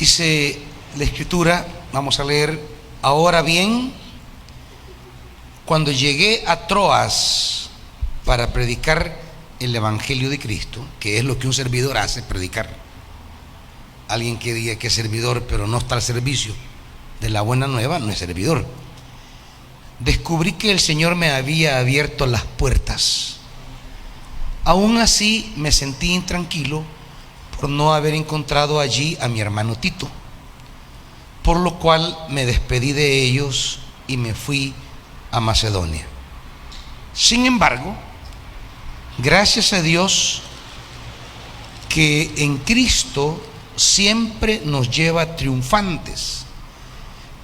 Dice la Escritura, vamos a leer: ahora bien, cuando llegué a Troas para predicar el Evangelio de Cristo, que es lo que un servidor hace, predicar. Alguien que diga que es servidor pero no está al servicio de la buena nueva, no es servidor. Descubrí que el Señor me había abierto las puertas. Aún así me sentí intranquilo por no haber encontrado allí a mi hermano Tito, por lo cual me despedí de ellos y me fui a Macedonia. Sin embargo, gracias a Dios que en Cristo siempre nos lleva triunfantes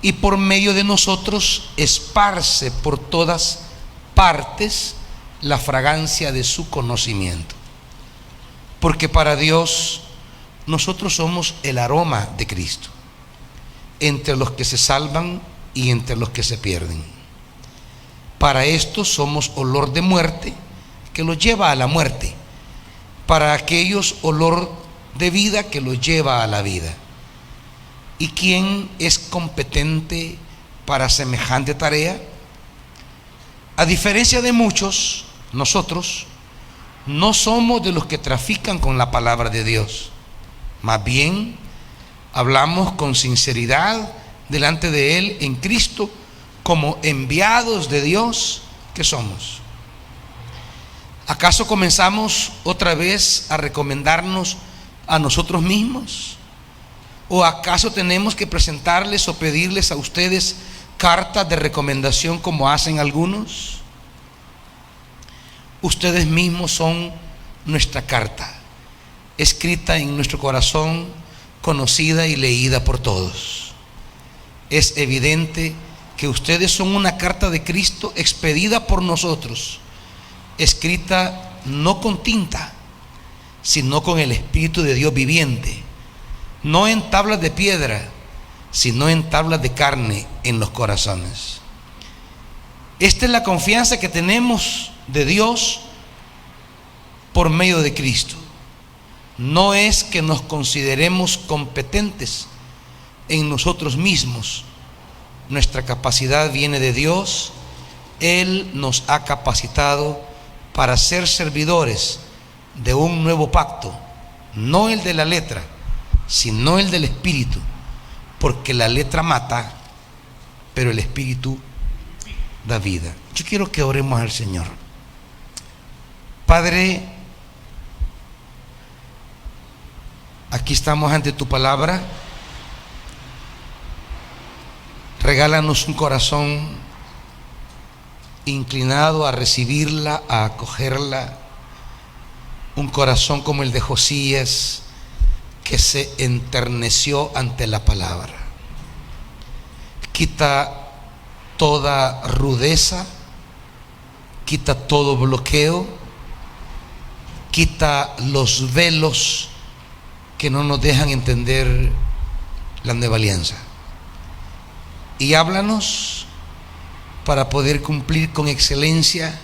y por medio de nosotros esparce por todas partes la fragancia de su conocimiento. Porque para Dios nosotros somos el aroma de Cristo entre los que se salvan y entre los que se pierden. Para estos somos olor de muerte que los lleva a la muerte, para aquellos olor de vida que los lleva a la vida. ¿Y quién es competente para semejante tarea? A diferencia de muchos, nosotros no somos de los que trafican con la palabra de Dios. Más bien, hablamos con sinceridad delante de Él en Cristo, como enviados de Dios que somos. ¿Acaso comenzamos otra vez a recomendarnos a nosotros mismos? ¿O acaso tenemos que presentarles o pedirles a ustedes cartas de recomendación como hacen algunos? Ustedes mismos son nuestra carta, escrita en nuestro corazón, conocida y leída por todos. Es evidente que ustedes son una carta de Cristo expedida por nosotros, escrita no con tinta, sino con el Espíritu de Dios viviente, no en tablas de piedra, sino en tablas de carne en los corazones. Esta es la confianza que tenemos de Dios por medio de Cristo. No es que nos consideremos competentes en nosotros mismos. Nuestra capacidad viene de Dios. Él nos ha capacitado para ser servidores de un nuevo pacto, no el de la letra, sino el del Espíritu, porque la letra mata, pero el Espíritu da vida. Yo quiero que oremos al Señor. Padre, aquí estamos ante tu palabra. Regálanos un corazón inclinado a recibirla, a acogerla. Un corazón como el de Josías, que se enterneció ante la palabra. Quita toda rudeza, quita todo bloqueo, quita los velos que no nos dejan entender la nueva alianza. Y háblanos para poder cumplir con excelencia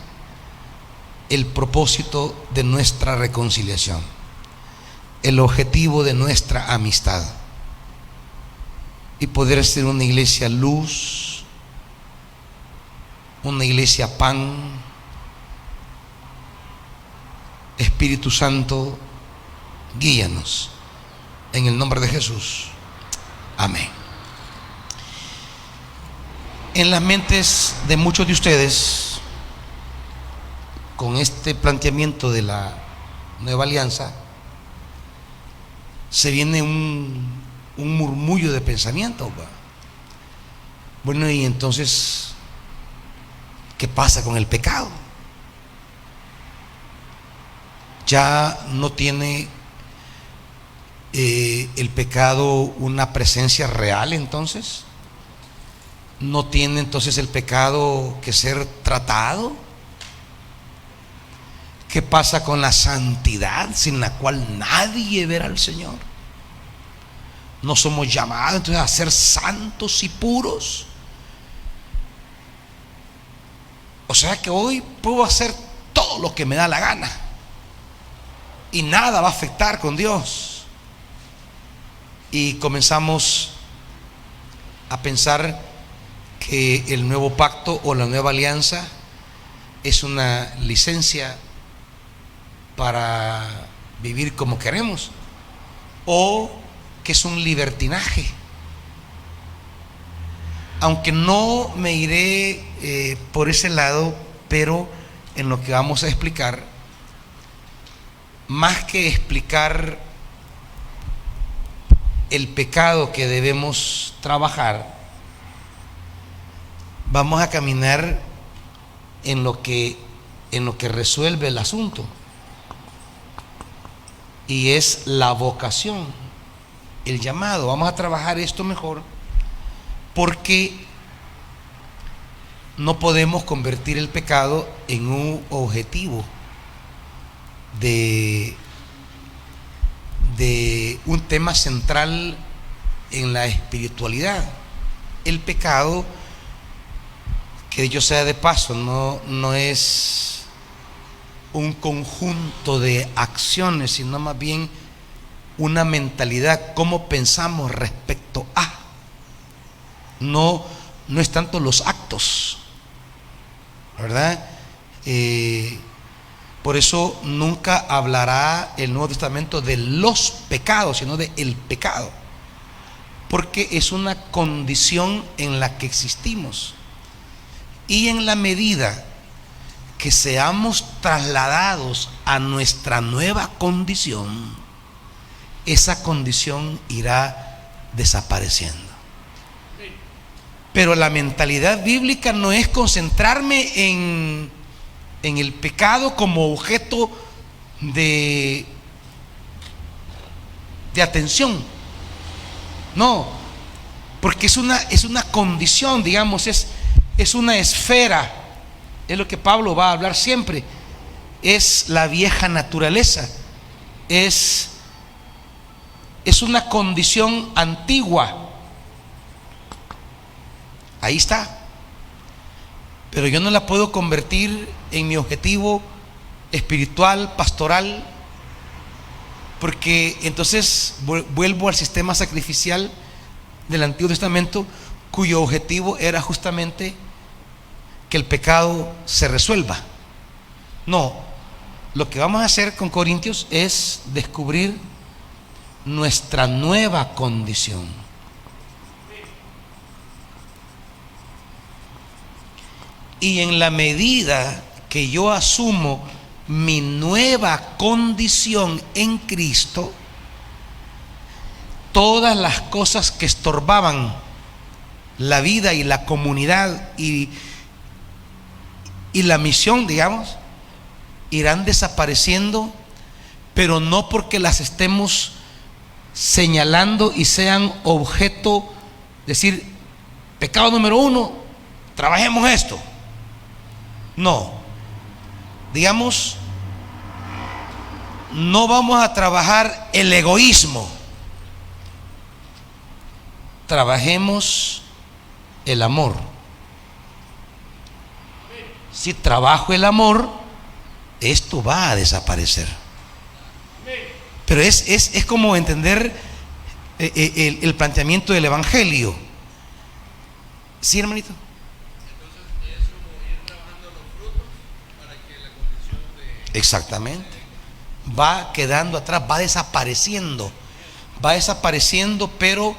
el propósito de nuestra reconciliación, el objetivo de nuestra amistad, y poder ser una iglesia luz, una iglesia pan. Espíritu Santo, guíanos en el nombre de Jesús. Amén. En las mentes de muchos de ustedes, con este planteamiento de la nueva alianza, se viene un murmullo de pensamiento. Bueno, y entonces, ¿qué pasa con el pecado? Ya no tiene el pecado una presencia real. Entonces no tiene entonces el pecado que ser tratado. ¿Qué pasa con la santidad sin la cual nadie verá al Señor? No somos llamados entonces a ser santos y puros. O sea que hoy puedo hacer todo lo que me da la gana y nada va a afectar con Dios. y comenzamos a pensar que el nuevo pacto o la nueva alianza es una licencia para vivir como queremos, o que es un libertinaje. Aunque no me iré por ese lado, pero en lo que vamos a explicar, más que explicar el pecado que debemos trabajar, vamos a caminar en lo que resuelve el asunto, y es la vocación, el llamado. Vamos a trabajar esto mejor, porque no podemos convertir el pecado en un objetivo de un tema central en la espiritualidad. El pecado, que dicho sea de paso, no es un conjunto de acciones, sino más bien una mentalidad, cómo pensamos respecto a. No es tanto los actos, ¿verdad? Por eso nunca hablará el Nuevo Testamento de los pecados, sino de el pecado, porque es una condición en la que existimos, y en la medida que seamos trasladados a nuestra nueva condición, esa condición irá desapareciendo. Pero la mentalidad bíblica no es concentrarme en el pecado como objeto de atención. No, porque es una condición, digamos, es una esfera. Es lo que Pablo va a hablar siempre. Es la vieja naturaleza. Es una condición antigua. Ahí está. Pero yo no la puedo convertir en mi objetivo espiritual, pastoral, porque entonces vuelvo al sistema sacrificial del Antiguo Testamento, cuyo objetivo era justamente que el pecado se resuelva. No, lo que vamos a hacer con Corintios es descubrir nuestra nueva condición. Y en la medida que yo asumo mi nueva condición en Cristo, todas las cosas que estorbaban la vida y la comunidad y la misión, digamos, irán desapareciendo, pero no porque las estemos señalando y sean objeto, decir, pecado número 1, trabajemos esto. No, digamos, no vamos a trabajar el egoísmo, trabajemos el amor. Si trabajo el amor, esto va a desaparecer. Pero es como entender el planteamiento del Evangelio. ¿Sí, hermanito? Exactamente. Va quedando atrás, va desapareciendo, pero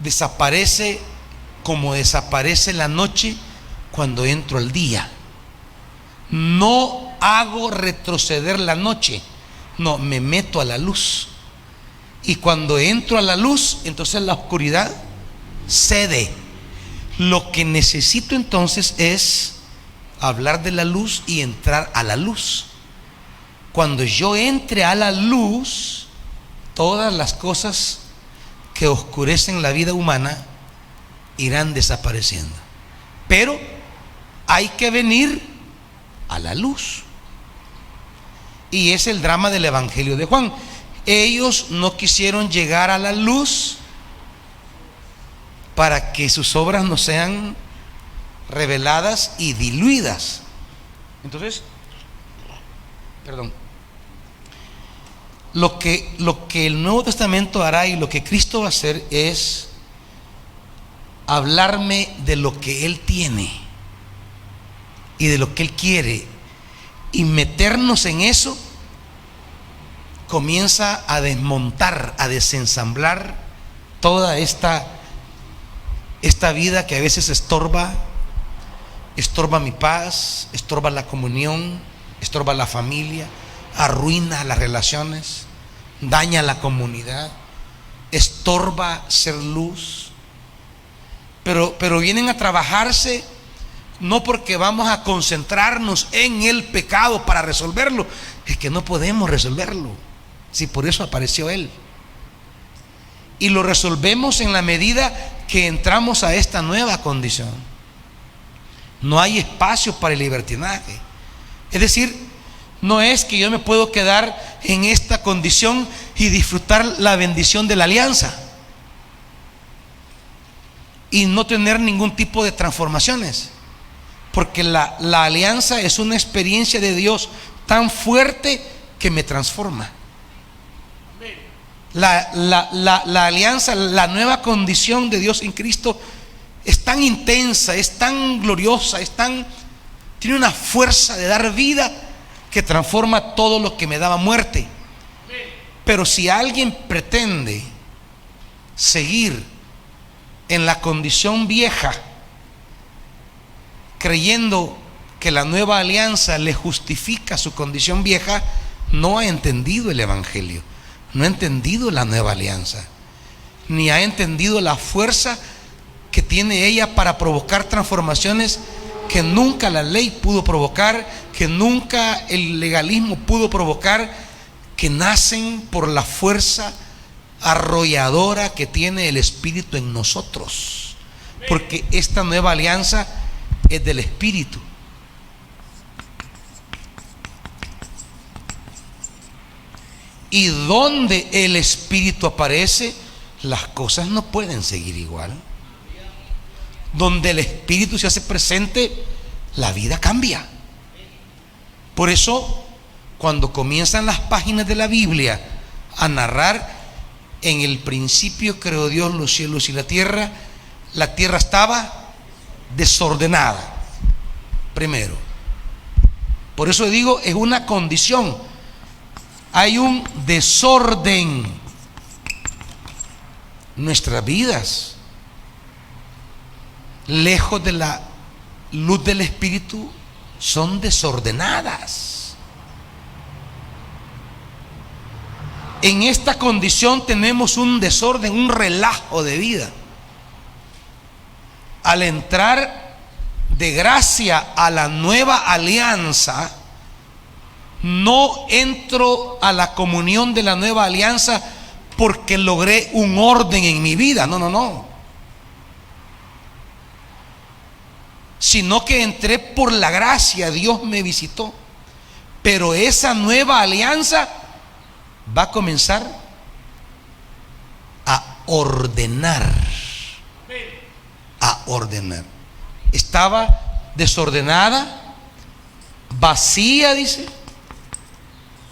desaparece como desaparece la noche cuando entro al día. No hago retroceder la noche, no, me meto a la luz. Y cuando entro a la luz, entonces la oscuridad cede. Lo que necesito entonces es hablar de la luz y entrar a la luz. Cuando yo entre a la luz, todas las cosas que oscurecen la vida humana irán desapareciendo. Pero hay que venir a la luz. Y es el drama del Evangelio de Juan. Ellos no quisieron llegar a la luz para que sus obras no sean reveladas y diluidas. Entonces, lo que el Nuevo Testamento hará y lo que Cristo va a hacer es hablarme de lo que Él tiene y de lo que Él quiere, y meternos en eso comienza a desmontar, a desensamblar toda esta vida que a veces estorba mi paz, estorba la comunión, estorba la familia, arruina las relaciones, daña la comunidad, estorba ser luz. Pero vienen a trabajarse no porque vamos a concentrarnos en el pecado para resolverlo, es que no podemos resolverlo. Si por eso apareció Él. Y lo resolvemos en la medida que entramos a esta nueva condición. No hay espacio para el libertinaje. Es decir, no es que yo me puedo quedar en esta condición y disfrutar la bendición de la alianza y no tener ningún tipo de transformaciones, porque la alianza es una experiencia de Dios tan fuerte que me transforma. La alianza, la nueva condición de Dios en Cristo es tan intensa, es tan gloriosa, tiene una fuerza de dar vida que transforma todo lo que me daba muerte. Pero si alguien pretende seguir en la condición vieja, creyendo que la nueva alianza le justifica su condición vieja, no ha entendido el Evangelio, no ha entendido la nueva alianza, ni ha entendido la fuerza que tiene ella para provocar transformaciones que nunca la ley pudo provocar, que nunca el legalismo pudo provocar, que nacen por la fuerza arrolladora que tiene el Espíritu en nosotros, porque esta nueva alianza es del Espíritu. Y donde el Espíritu aparece, las cosas no pueden seguir igual. Donde el Espíritu se hace presente, la vida cambia. Por eso, cuando comienzan las páginas de la Biblia a narrar: en el principio creó Dios los cielos y la tierra estaba desordenada, primero. Por eso digo, es una condición. Hay un desorden. Nuestras vidas, lejos de la luz del Espíritu, son desordenadas. En esta condición tenemos un desorden, un relajo de vida. Al entrar de gracia a la nueva alianza, no entro a la comunión de la nueva alianza porque logré un orden en mi vida. No. Sino que entré por la gracia, Dios me visitó. Pero esa nueva alianza va a comenzar a ordenar. Estaba desordenada, vacía, dice,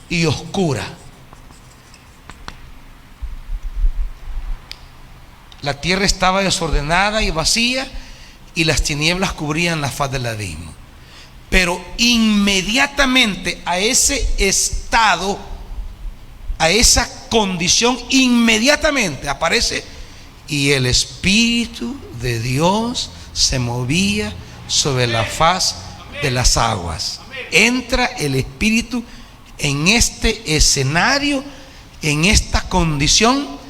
y oscura. La tierra estaba desordenada y vacía, y las tinieblas cubrían la faz del abismo. Pero inmediatamente a ese estado, a esa condición, inmediatamente aparece: y el Espíritu de Dios se movía sobre la faz de las aguas. Entra el Espíritu en este escenario, en esta condición.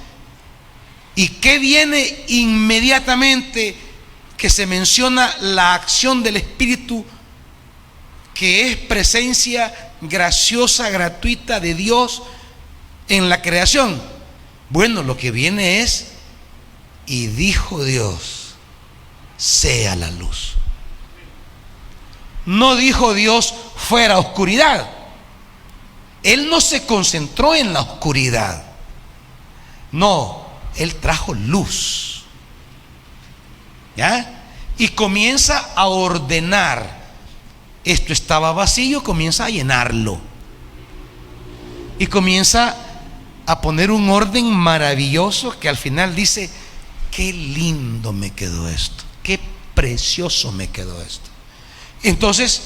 ¿Y qué viene inmediatamente? Que se menciona la acción del Espíritu, que es presencia graciosa, gratuita de Dios en la creación. Bueno, lo que viene es: y dijo Dios, sea la luz. No dijo Dios, fuera oscuridad. Él no se concentró en la oscuridad. No, Él trajo luz. ¿Ya? Y comienza a ordenar. Esto estaba vacío, comienza a llenarlo. Y comienza a poner un orden maravilloso que al final dice: qué lindo me quedó esto, qué precioso me quedó esto. Entonces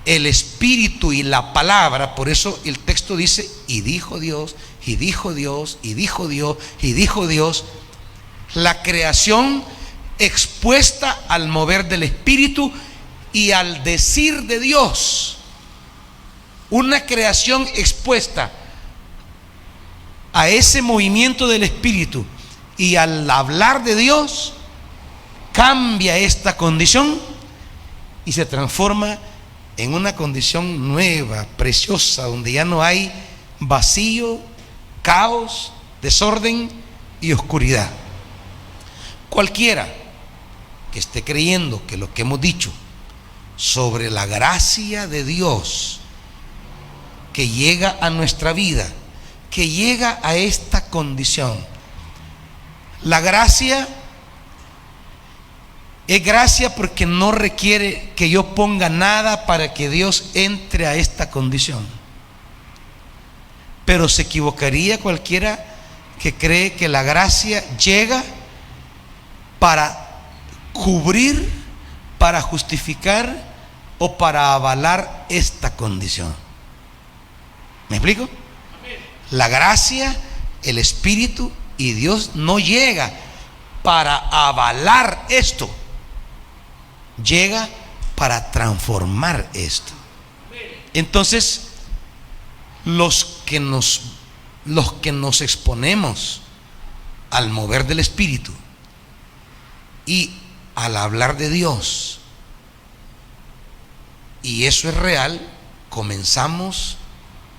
el Espíritu y la palabra, por eso el texto dice: y dijo Dios, y dijo Dios, y dijo Dios, y dijo Dios. La creación expuesta al mover del Espíritu y al decir de Dios. Una creación expuesta a ese movimiento del Espíritu y al hablar de Dios, cambia esta condición y se transforma en una condición nueva, preciosa, donde ya no hay vacío, caos, desorden y oscuridad. Cualquiera que esté creyendo que lo que hemos dicho sobre la gracia de Dios que llega a nuestra vida, que llega a esta condición, la gracia es gracia porque no requiere que yo ponga nada para que Dios entre a esta condición. Pero se equivocaría cualquiera que cree que la gracia llega para cubrir, para justificar o para avalar esta condición. ¿Me explico? La gracia, el Espíritu y Dios no llega para avalar esto, llega para transformar esto. Entonces, los que nos exponemos al mover del Espíritu y al hablar de Dios, y eso es real, comenzamos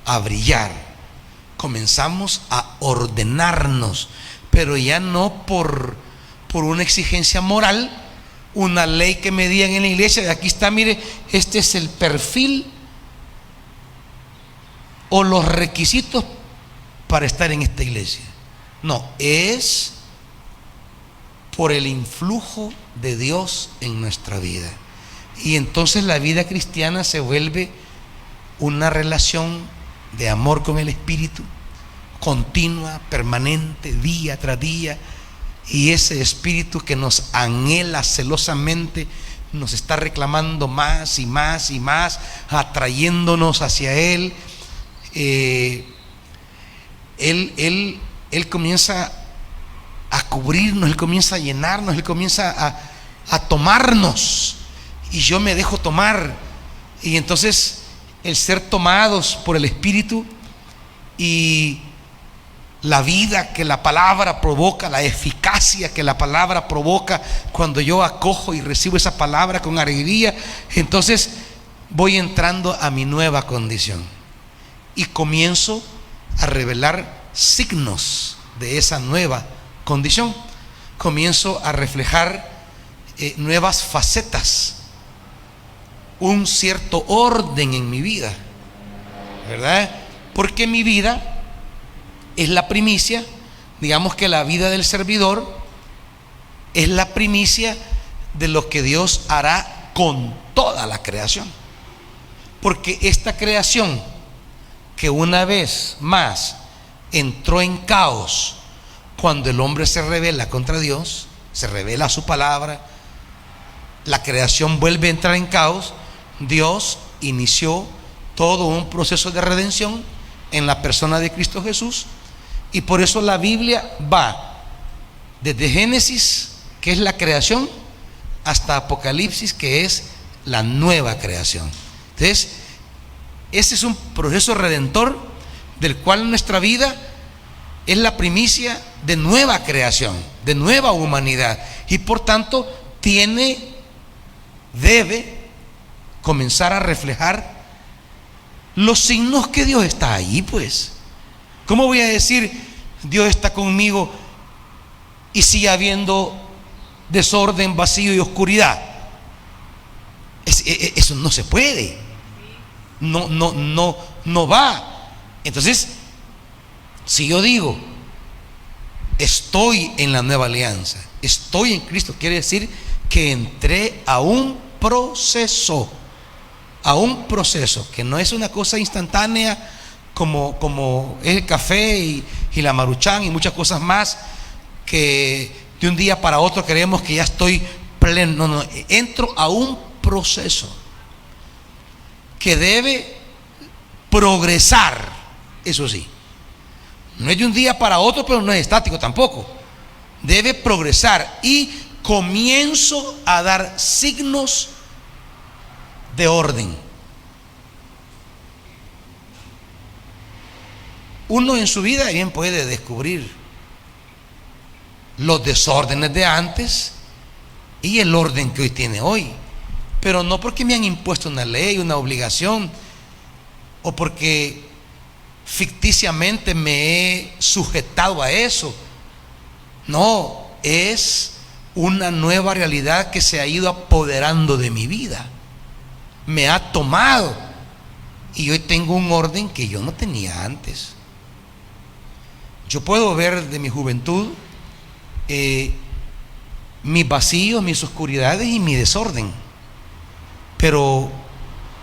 a brillar, comenzamos a ordenarnos, pero ya no por una exigencia moral, una ley que me digan en la iglesia: aquí está, mire, este es el perfil o los requisitos para estar en esta iglesia. No, es por el influjo de Dios en nuestra vida. Y entonces la vida cristiana se vuelve una relación de amor con el Espíritu, continua, permanente, día tras día. Y ese Espíritu que nos anhela celosamente nos está reclamando más y más y más, atrayéndonos hacia Él. Él comienza a cubrirnos, Él comienza a llenarnos, Él comienza a tomarnos, y yo me dejo tomar. Y entonces el ser tomados por el Espíritu y la vida que la palabra provoca, la eficacia que la palabra provoca, cuando yo acojo y recibo esa palabra con alegría, entonces voy entrando a mi nueva condición y comienzo a revelar signos de esa nueva condición. Comienzo a reflejar nuevas facetas, un cierto orden en mi vida, ¿verdad? Porque mi vida es la primicia. Digamos que la vida del servidor es la primicia de lo que Dios hará con toda la creación. Porque esta creación, que una vez más entró en caos cuando el hombre se rebela contra Dios, se revela su palabra, la creación vuelve a entrar en caos. Dios inició todo un proceso de redención en la persona de Cristo Jesús, y por eso la Biblia va desde Génesis, que es la creación, hasta Apocalipsis, que es la nueva creación. Entonces, ese es un proceso redentor del cual nuestra vida es la primicia de nueva creación, de nueva humanidad, y por tanto debe comenzar a reflejar los signos que Dios está ahí. Pues, ¿cómo voy a decir Dios está conmigo y sigue habiendo desorden, vacío y oscuridad? Eso no se puede. No va. Entonces, si yo digo estoy en la nueva alianza, estoy en Cristo, quiere decir que entré a un proceso que no es una cosa instantánea como es el café y la Maruchan y muchas cosas más, que de un día para otro creemos que ya estoy pleno. No, entro a un proceso que debe progresar, eso sí. No es de un día para otro, pero no es estático tampoco. Debe progresar y comienzo a dar signos de orden. Uno en su vida bien puede descubrir los desórdenes de antes y el orden que hoy tiene hoy, pero no porque me han impuesto una ley, una obligación, o porque ficticiamente me he sujetado a eso. No, es una nueva realidad que se ha ido apoderando de mi vida, me ha tomado, y hoy tengo un orden que yo no tenía antes. Yo puedo ver de mi juventud mis vacíos, mis oscuridades y mi desorden, pero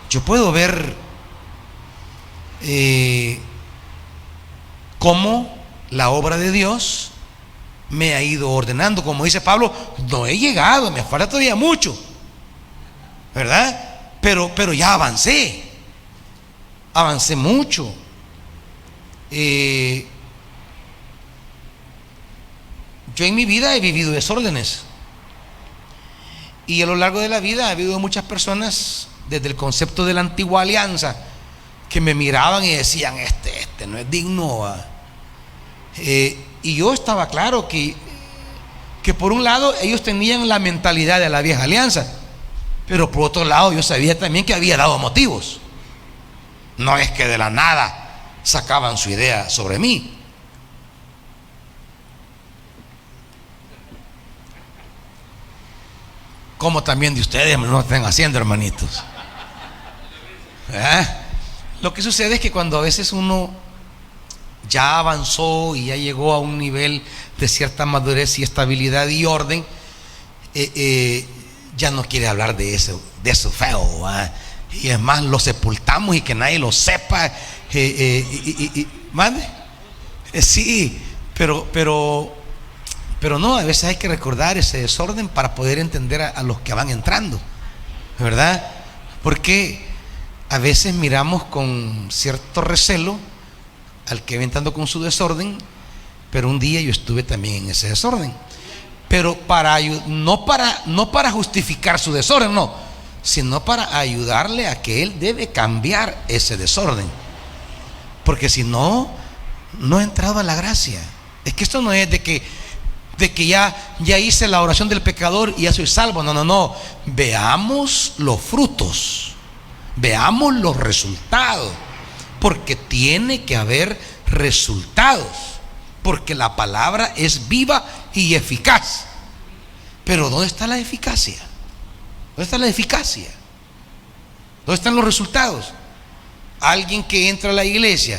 yo puedo ver cómo la obra de Dios me ha ido ordenando. Como dice Pablo, no he llegado, me falta todavía mucho, ¿verdad? Pero ya avancé mucho. Yo en mi vida he vivido desórdenes, y a lo largo de la vida ha habido muchas personas desde el concepto de la antigua alianza que me miraban y decían, este no es digno. Y yo estaba claro que por un lado ellos tenían la mentalidad de la vieja alianza, pero por otro lado yo sabía también que había dado motivos. No es que de la nada sacaban su idea sobre mí. Como también de ustedes no lo están haciendo, hermanitos. Lo que sucede es que cuando a veces uno ya avanzó y ya llegó a un nivel de cierta madurez y estabilidad y orden, ya no quiere hablar de eso feo, y es más, lo sepultamos y que nadie lo sepa. ¿Mande? Sí, pero no, a veces hay que recordar ese desorden para poder entender a los que van entrando, ¿verdad? Porque a veces miramos con cierto recelo al que va entrando con su desorden, pero un día yo estuve también en ese desorden, pero no para justificar su desorden, no, sino para ayudarle a que él debe cambiar ese desorden, porque si no, no ha entrado a la gracia. Es que esto no es de que ya hice la oración del pecador y ya soy salvo. No. Veamos los frutos, veamos los resultados, porque tiene que haber resultados, porque la palabra es viva y eficaz. Pero ¿dónde está la eficacia? ¿Dónde está la eficacia? ¿Dónde están los resultados? Alguien que entra a la iglesia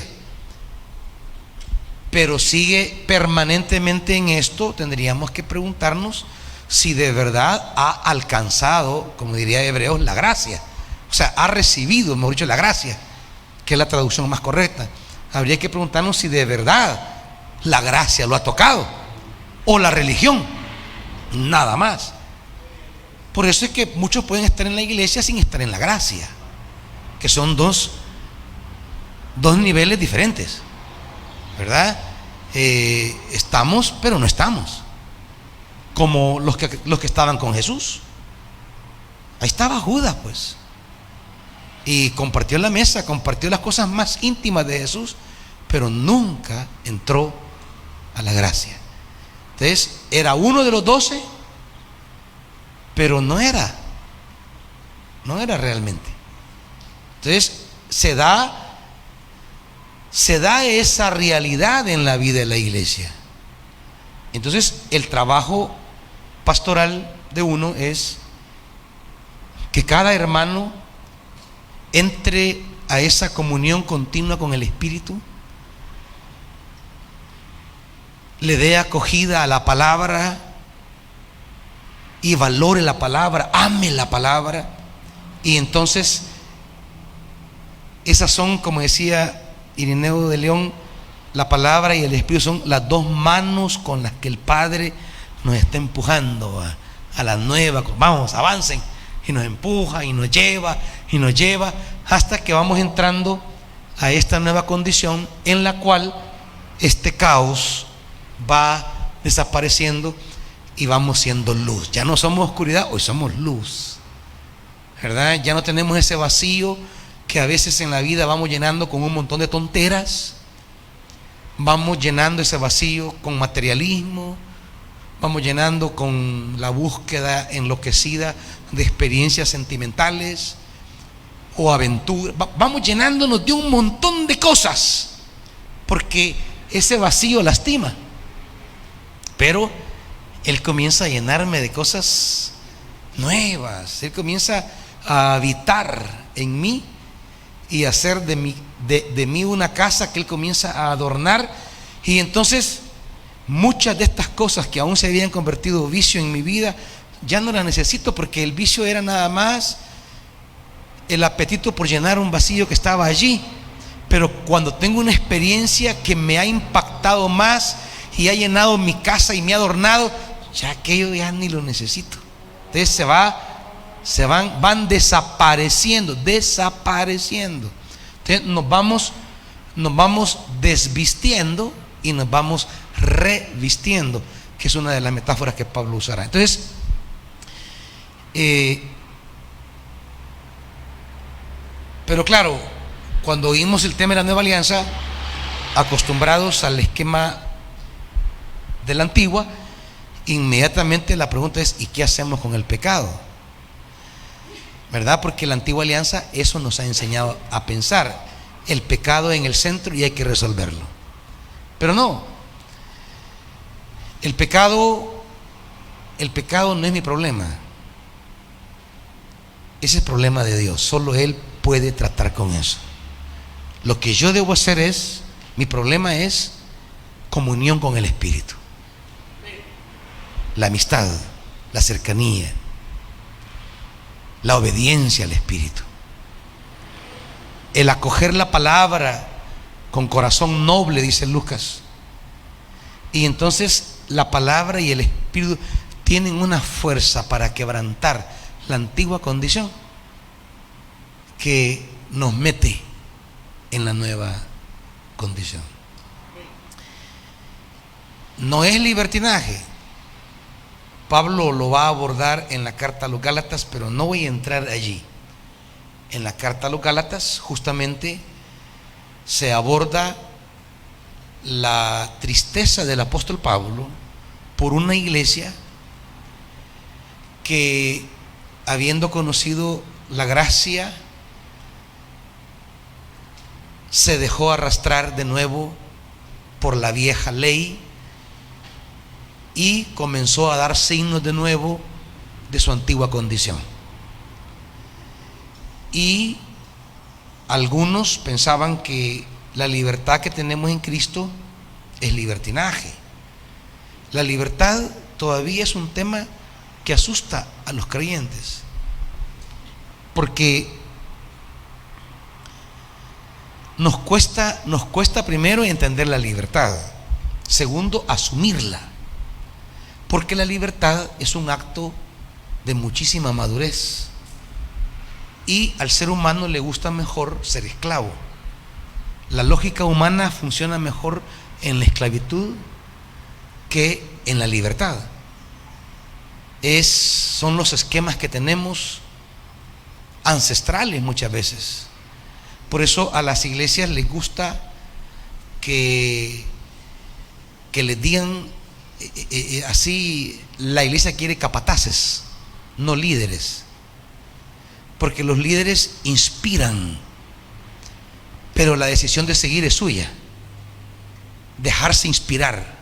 pero sigue permanentemente en esto, tendríamos que preguntarnos si de verdad ha alcanzado, como diría Hebreos, la gracia. O sea, ha recibido, mejor dicho, la gracia, que es la traducción más correcta. Habría que preguntarnos si de verdad la gracia lo ha tocado, o la religión, nada más. Por eso es que muchos pueden estar en la iglesia sin estar en la gracia, que son dos niveles diferentes, ¿verdad? Estamos, pero no estamos. Como los que estaban con Jesús. Ahí estaba Judas, pues, y compartió la mesa, compartió las cosas más íntimas de Jesús, pero nunca entró a la gracia. Entonces, era uno de los 12, pero no era realmente. Entonces, se da esa realidad en la vida de la iglesia. Entonces, el trabajo pastoral de uno es que cada hermano entre a esa comunión continua con el Espíritu, le dé acogida a la palabra y valore la palabra, ame la palabra. Y entonces esas son, como decía Irineo de León, la palabra y el Espíritu son las dos manos con las que el Padre nos está empujando a la nueva. Vamos, avancen. Y nos empuja y nos lleva hasta que vamos entrando a esta nueva condición en la cual este caos va desapareciendo y vamos siendo luz. Ya no somos oscuridad, hoy somos luz, ¿verdad? Ya no tenemos ese vacío que a veces en la vida vamos llenando con un montón de tonteras. Vamos llenando ese vacío con materialismo, vamos llenando con la búsqueda enloquecida de experiencias sentimentales o aventuras. Vamos llenándonos de un montón de cosas porque ese vacío lastima. Pero Él comienza a llenarme de cosas nuevas. Él comienza a habitar en mí y hacer de mí una casa que Él comienza a adornar. Y entonces muchas de estas cosas que aún se habían convertido en vicio en mi vida, ya no las necesito, porque el vicio era nada más el apetito por llenar un vacío que estaba allí. Pero cuando tengo una experiencia que me ha impactado más y ha llenado mi casa y me ha adornado, ya aquello ya ni lo necesito. Entonces van desapareciendo. Entonces nos vamos desvistiendo y nos vamos revistiendo, que es una de las metáforas que Pablo usará. Entonces, pero claro, cuando oímos el tema de la nueva alianza, acostumbrados al esquema de la antigua, inmediatamente la pregunta es: ¿y qué hacemos con el pecado? ¿Verdad? Porque la antigua alianza eso nos ha enseñado a pensar el pecado en el centro y hay que resolverlo. Pero no, el pecado no es mi problema. Ese es el problema de Dios. Solo Él puede tratar con eso. Lo que yo debo hacer mi problema es comunión con el Espíritu, la amistad, la cercanía, la obediencia al Espíritu, el acoger la palabra con corazón noble, dice Lucas. Y entonces la palabra y el Espíritu tienen una fuerza para quebrantar la antigua condición que nos mete en la nueva condición. No es libertinaje. Pablo lo va a abordar en la carta a los Gálatas, pero no voy a entrar allí. En la carta a los Gálatas justamente se aborda la tristeza del apóstol Pablo por una iglesia que, habiendo conocido la gracia, se dejó arrastrar de nuevo por la vieja ley y comenzó a dar signos de nuevo de su antigua condición. Y algunos pensaban que la libertad que tenemos en Cristo es libertinaje. La libertad todavía es un tema que asusta a los creyentes, porque nos cuesta primero entender la libertad, segundo asumirla, porque la libertad es un acto de muchísima madurez y al ser humano le gusta mejor ser esclavo. La lógica humana funciona mejor en la esclavitud que en la libertad. Son los esquemas que tenemos ancestrales muchas veces. Por eso a las iglesias les gusta que les digan así: la iglesia quiere capataces, no líderes, porque los líderes inspiran, pero la decisión de seguir es suya. Dejarse inspirar,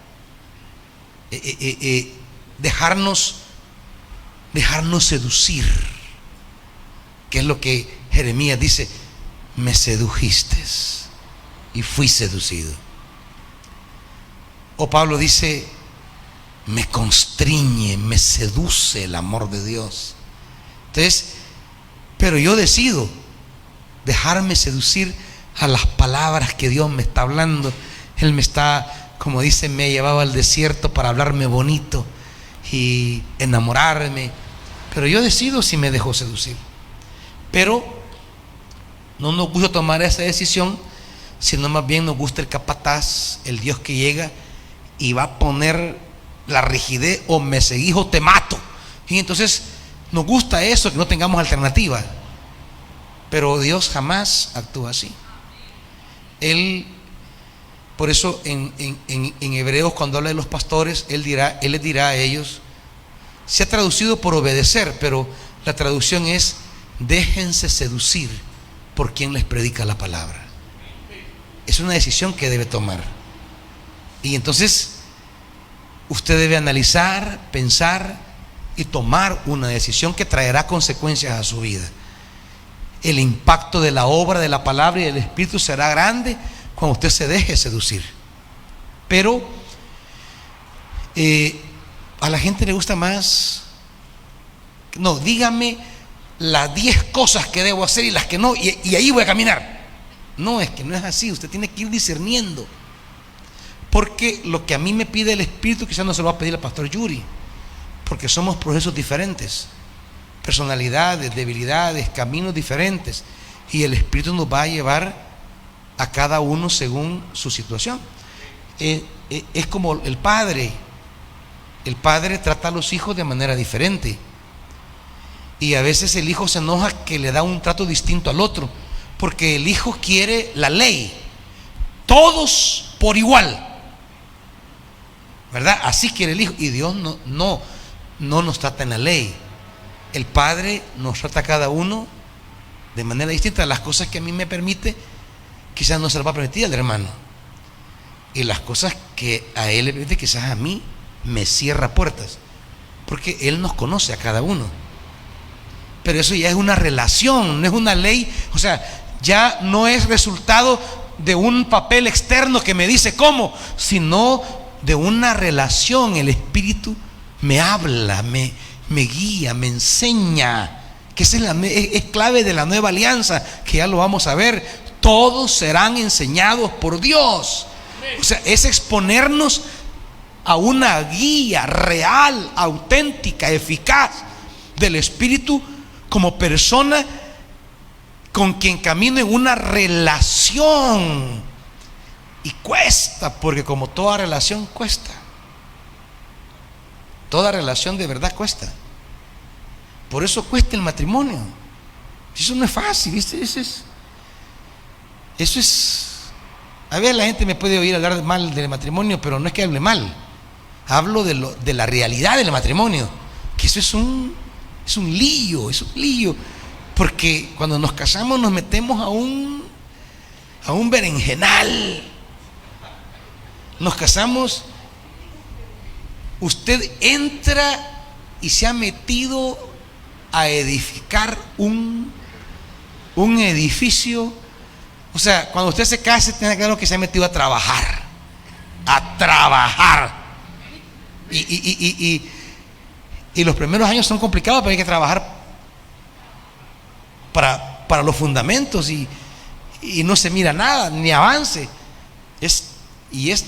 dejarnos seducir, que es lo que Jeremías dice: me sedujiste y fui seducido. O Pablo dice: me constriñe, me seduce el amor de Dios. Entonces, pero yo decido dejarme seducir a las palabras que Dios me está hablando. Él me está, como dice, me llevaba al desierto para hablarme bonito y enamorarme. Pero yo decido si me dejo seducir. Pero no nos gusta tomar esa decisión, sino más bien nos gusta el capataz, el Dios que llega y va a poner la rigidez: o me seguís o te mato. Y entonces nos gusta eso, que no tengamos alternativa. Pero Dios jamás actúa así. Él, por eso en Hebreos, cuando habla de los pastores, Él les dirá a ellos, se ha traducido por obedecer, pero la traducción es: déjense seducir por quien les predica la palabra. Es una decisión que debe tomar. Y entonces usted debe analizar, pensar y tomar una decisión que traerá consecuencias a su vida. El impacto de la obra de la palabra y del Espíritu será grande cuando usted se deje seducir. Pero a la gente le gusta más: no, dígame las 10 cosas que debo hacer y las que no, y ahí voy a caminar. No, es que no es así. Usted tiene que ir discerniendo, porque lo que a mí me pide el Espíritu quizás no se lo va a pedir el pastor Yuri, porque somos procesos diferentes, personalidades, debilidades, caminos diferentes, y el Espíritu nos va a llevar a cada uno según su situación. Es como el padre trata a los hijos de manera diferente, y a veces el hijo se enoja que le da un trato distinto al otro, porque el hijo quiere la ley, todos por igual, ¿verdad? Así quiere el hijo, y Dios no nos trata en la ley. El Padre nos trata a cada uno de manera distinta. Las cosas que a mí me permite, quizás no se las va a permitir al hermano, y las cosas que a él le permite, quizás a mí me cierra puertas, porque Él nos conoce a cada uno. Pero eso ya es una relación, no es una ley. O sea, ya no es resultado de un papel externo que me dice cómo, sino de una relación. El Espíritu me habla, me guía, me enseña, que esa es clave de la nueva alianza, que ya lo vamos a ver. Todos serán enseñados por Dios. O sea, es exponernos a una guía real, auténtica, eficaz del Espíritu, como persona con quien camino en una relación. Y cuesta, porque como toda relación cuesta. Toda relación de verdad cuesta. Por eso cuesta el matrimonio. Eso no es fácil, ¿viste? Eso es. A ver, la gente me puede oír hablar mal del matrimonio, pero no es que hable mal. Hablo de la realidad del matrimonio. Que eso es un lío, porque cuando nos casamos nos metemos a un berenjenal. Nos casamos, usted entra y se ha metido a edificar un edificio. O sea, cuando usted se case, tenga claro que se ha metido a trabajar. Y los primeros años son complicados, pero hay que trabajar para los fundamentos, y no se mira nada, ni avance.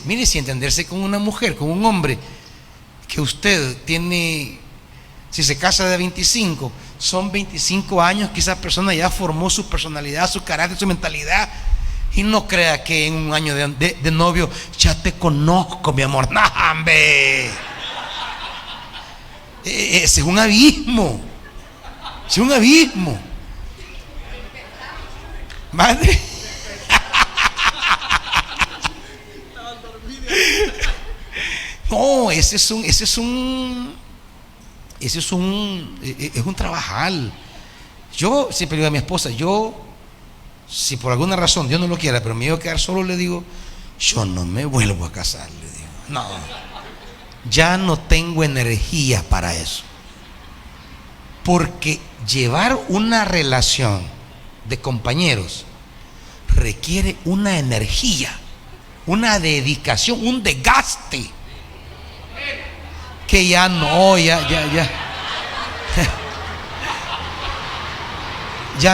Mire, si entenderse con una mujer, con un hombre, que usted tiene, si se casa de 25, son 25 años que esa persona ya formó su personalidad, su carácter, su mentalidad. Y no crea que en un año de novio, ya te conozco, mi amor. ¡No, hombre! Ese es un abismo. Es un abismo. Madre. No, es un trabajal. Yo siempre le digo a mi esposa, si por alguna razón Dios no lo quiera, pero me iba a quedar solo, le digo, yo no me vuelvo a casar, le digo. No, ya no tengo energía para eso. Porque llevar una relación de compañeros requiere una energía, una dedicación, un desgaste, que ya no, ya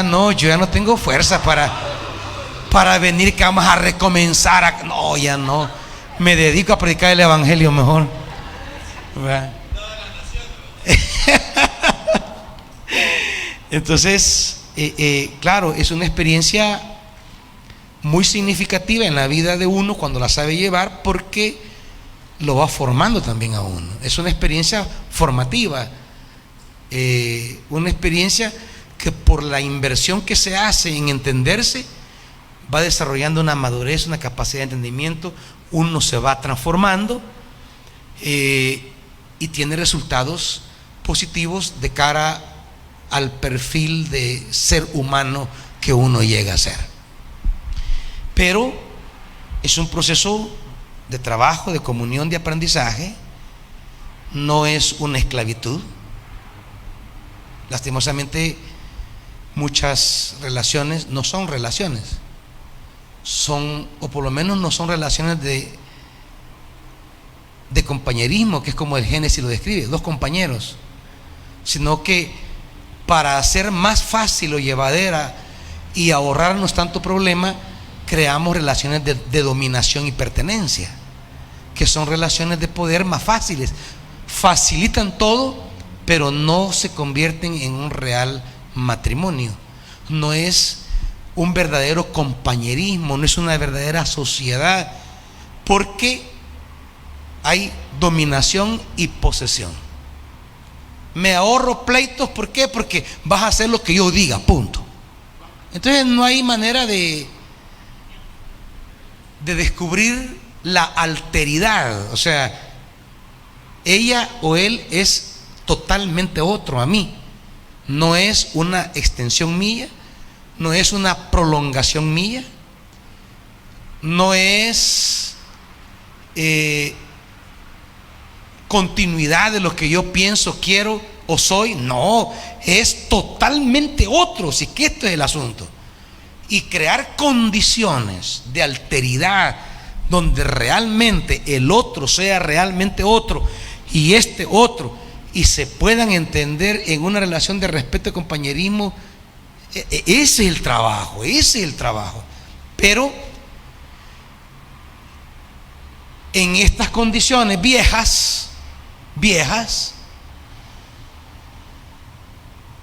no, yo ya no tengo fuerza para para venir que vamos a recomenzar no, ya no, me dedico a predicar el evangelio mejor, ¿verdad? Entonces, claro, es una experiencia muy significativa en la vida de uno cuando la sabe llevar, porque lo va formando también a uno. Es una experiencia formativa, una experiencia que por la inversión que se hace en entenderse va desarrollando una madurez, una capacidad de entendimiento. Uno se va transformando y tiene resultados positivos de cara al perfil de ser humano que uno llega a ser. Pero es un proceso de trabajo, de comunión, de aprendizaje. No es una esclavitud. Lastimosamente, muchas relaciones no son relaciones, son, o por lo menos no son relaciones de compañerismo, que es como el Génesis lo describe, dos compañeros, sino que para hacer más fácil o llevadera y ahorrarnos tanto problema, creamos relaciones de dominación y pertenencia, que son relaciones de poder más fáciles, facilitan todo, pero no se convierten en un real matrimonio. No es un verdadero compañerismo, no es una verdadera sociedad, porque hay dominación y posesión. Me ahorro pleitos, ¿por qué? Porque vas a hacer lo que yo diga, punto. Entonces no hay manera de descubrir la alteridad. O sea, ella o él es totalmente otro a mí. No es una extensión mía, no es una prolongación mía, no es continuidad de lo que yo pienso, quiero o soy. No, es totalmente otro. Si que esto es el asunto. Y crear condiciones de alteridad donde realmente el otro sea realmente otro y este otro, y se puedan entender en una relación de respeto y compañerismo. Ese es el trabajo, ese es el trabajo. Pero en estas condiciones viejas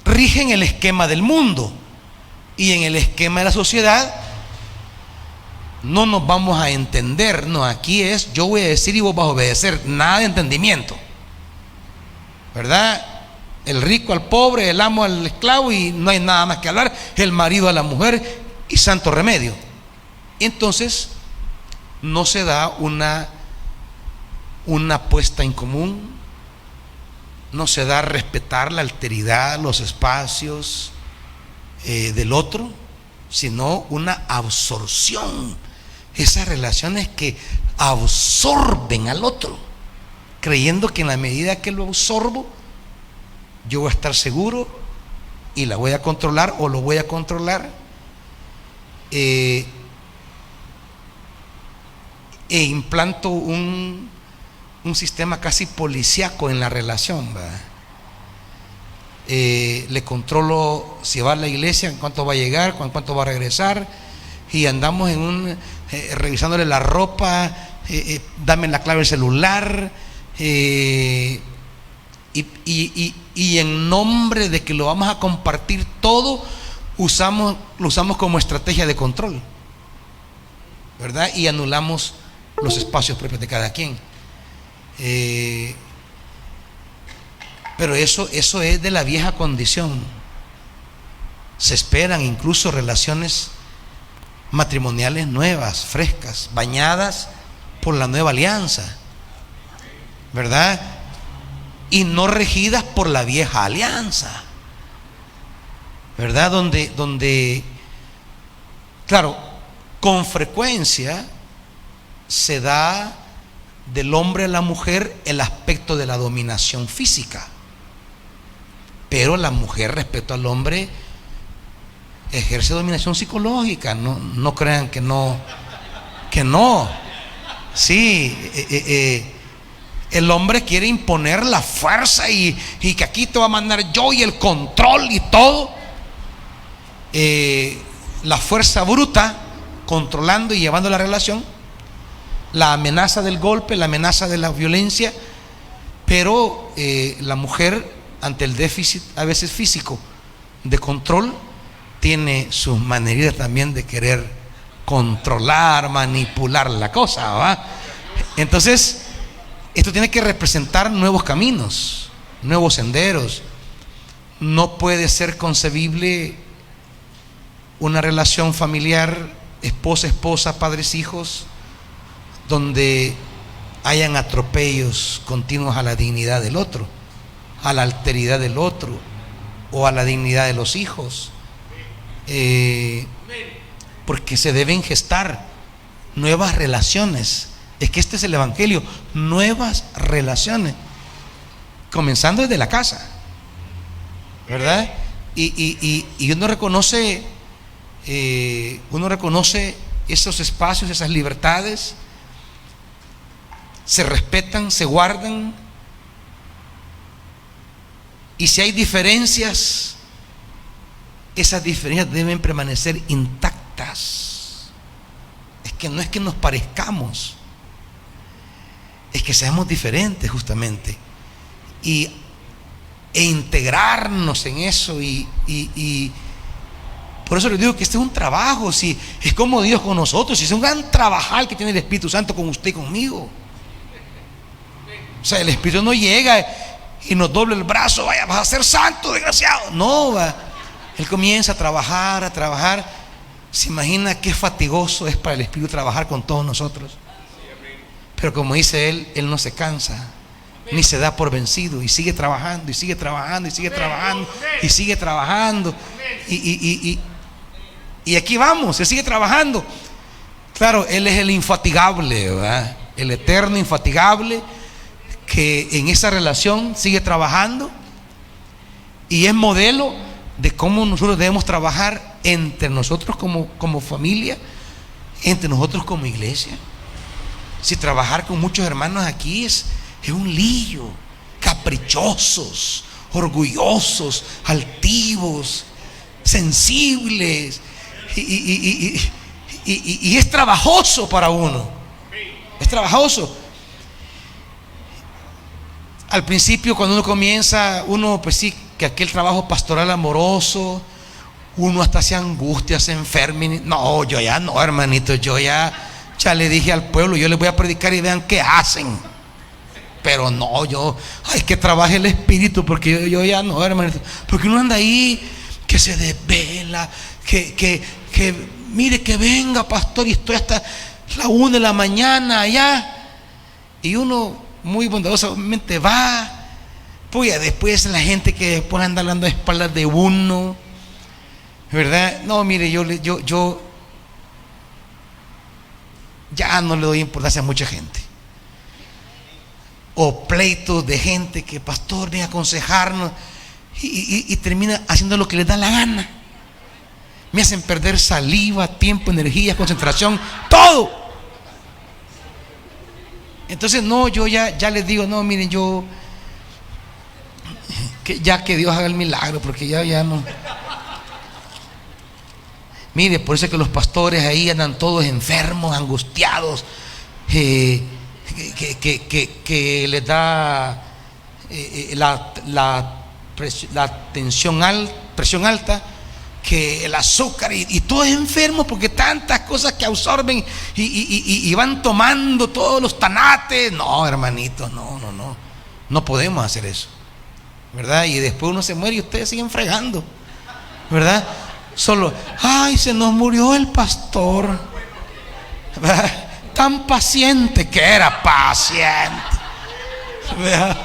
rigen el esquema del mundo, y en el esquema de la sociedad no nos vamos a entender. No, aquí es yo voy a decir y vos vas a obedecer, nada de entendimiento, ¿verdad? El rico al pobre, el amo al esclavo, y no hay nada más que hablar, el marido a la mujer, y santo remedio. Entonces no se da una puesta en común, no se da a respetar la alteridad, los espacios del otro, sino una absorción. Esas relaciones que absorben al otro, creyendo que en la medida que lo absorbo, yo voy a estar seguro y la voy a controlar o lo voy a controlar, e implanto un sistema casi policíaco en la relación, ¿verdad? Le controlo si va a la iglesia, en cuánto va a llegar, en cuánto va a regresar, y andamos en revisándole la ropa, dame la clave del celular, y en nombre de que lo vamos a compartir todo, lo usamos como estrategia de control, ¿verdad? Y anulamos los espacios propios de cada quien. Pero eso es de la vieja condición. Se esperan incluso relaciones matrimoniales nuevas, frescas, bañadas por la nueva alianza, ¿verdad? Y no regidas por la vieja alianza, ¿verdad? Donde claro, con frecuencia se da del hombre a la mujer el aspecto de la dominación física, pero la mujer respecto al hombre ejerce dominación psicológica. No crean que no. Sí, el hombre quiere imponer la fuerza y que aquí te va a mandar yo, y el control y todo. La fuerza bruta controlando y llevando la relación, la amenaza del golpe, la amenaza de la violencia, pero la mujer, ante el déficit a veces físico de control, tiene sus maneras también de querer controlar, manipular la cosa, ¿va? Entonces esto tiene que representar nuevos caminos, nuevos senderos. No puede ser concebible una relación familiar, esposa, padres, hijos, donde hayan atropellos continuos a la dignidad del otro, a la alteridad del otro o a la dignidad de los hijos, porque se deben gestar nuevas relaciones. Es que este es el evangelio, nuevas relaciones, comenzando desde la casa, ¿verdad? Y uno reconoce esos espacios, esas libertades, se respetan, se guardan, y si hay diferencias, esas diferencias deben permanecer intactas. Es que no es que nos parezcamos, es que seamos diferentes justamente, e integrarnos en eso, y por eso les digo que este es un trabajo. Si es como Dios con nosotros, si es un gran trabajar que tiene el Espíritu Santo con usted y conmigo. O sea, el Espíritu no llega y nos dobla el brazo, vaya, vas a ser santo, desgraciado. No, va. Él comienza a trabajar. Se imagina qué fatigoso es para el Espíritu trabajar con todos nosotros. Pero como dice Él no se cansa, ni se da por vencido, y sigue trabajando, y sigue trabajando, y sigue trabajando, y sigue trabajando. Y aquí vamos, Él sigue trabajando. Claro, Él es el infatigable, ¿verdad? El eterno infatigable, que en esa relación sigue trabajando, y es modelo de cómo nosotros debemos trabajar entre nosotros como familia, entre nosotros como iglesia. Si trabajar con muchos hermanos aquí es un lío, caprichosos, orgullosos, altivos, sensibles, y es trabajoso para uno, es trabajoso. Al principio, cuando uno comienza, uno pues sí, que aquel trabajo pastoral amoroso, uno hasta se angustia, se enferma. No, yo ya no, hermanito, yo ya le dije al pueblo, yo les voy a predicar y vean qué hacen. Pero no, hay que trabaje el Espíritu, porque yo ya no, hermanito. Porque uno anda ahí, que se desvela, que mire, que venga, pastor, y estoy hasta la 1 de la mañana allá. Y uno muy bondadosamente va, pues después la gente que después anda hablando a espaldas de uno, ¿verdad? No, mire, yo ya no le doy importancia a mucha gente. O pleitos de gente que, pastor, viene a aconsejarnos, y termina haciendo lo que les da la gana. Me hacen perder saliva, tiempo, energía, concentración, todo. Entonces no, yo ya les digo, no, miren, que Dios haga el milagro, porque ya no. Mire, por eso es que los pastores ahí andan todos enfermos, angustiados, que les da la presión alta, que el azúcar, y todos enfermos porque tantas cosas que absorben, y van tomando todos los tanates. No, hermanitos, no podemos hacer eso, ¿verdad? Y después uno se muere y ustedes siguen fregando, ¿verdad? Solo, ay, se nos murió el pastor, ¿verdad? Tan paciente que era, paciente, ¿verdad?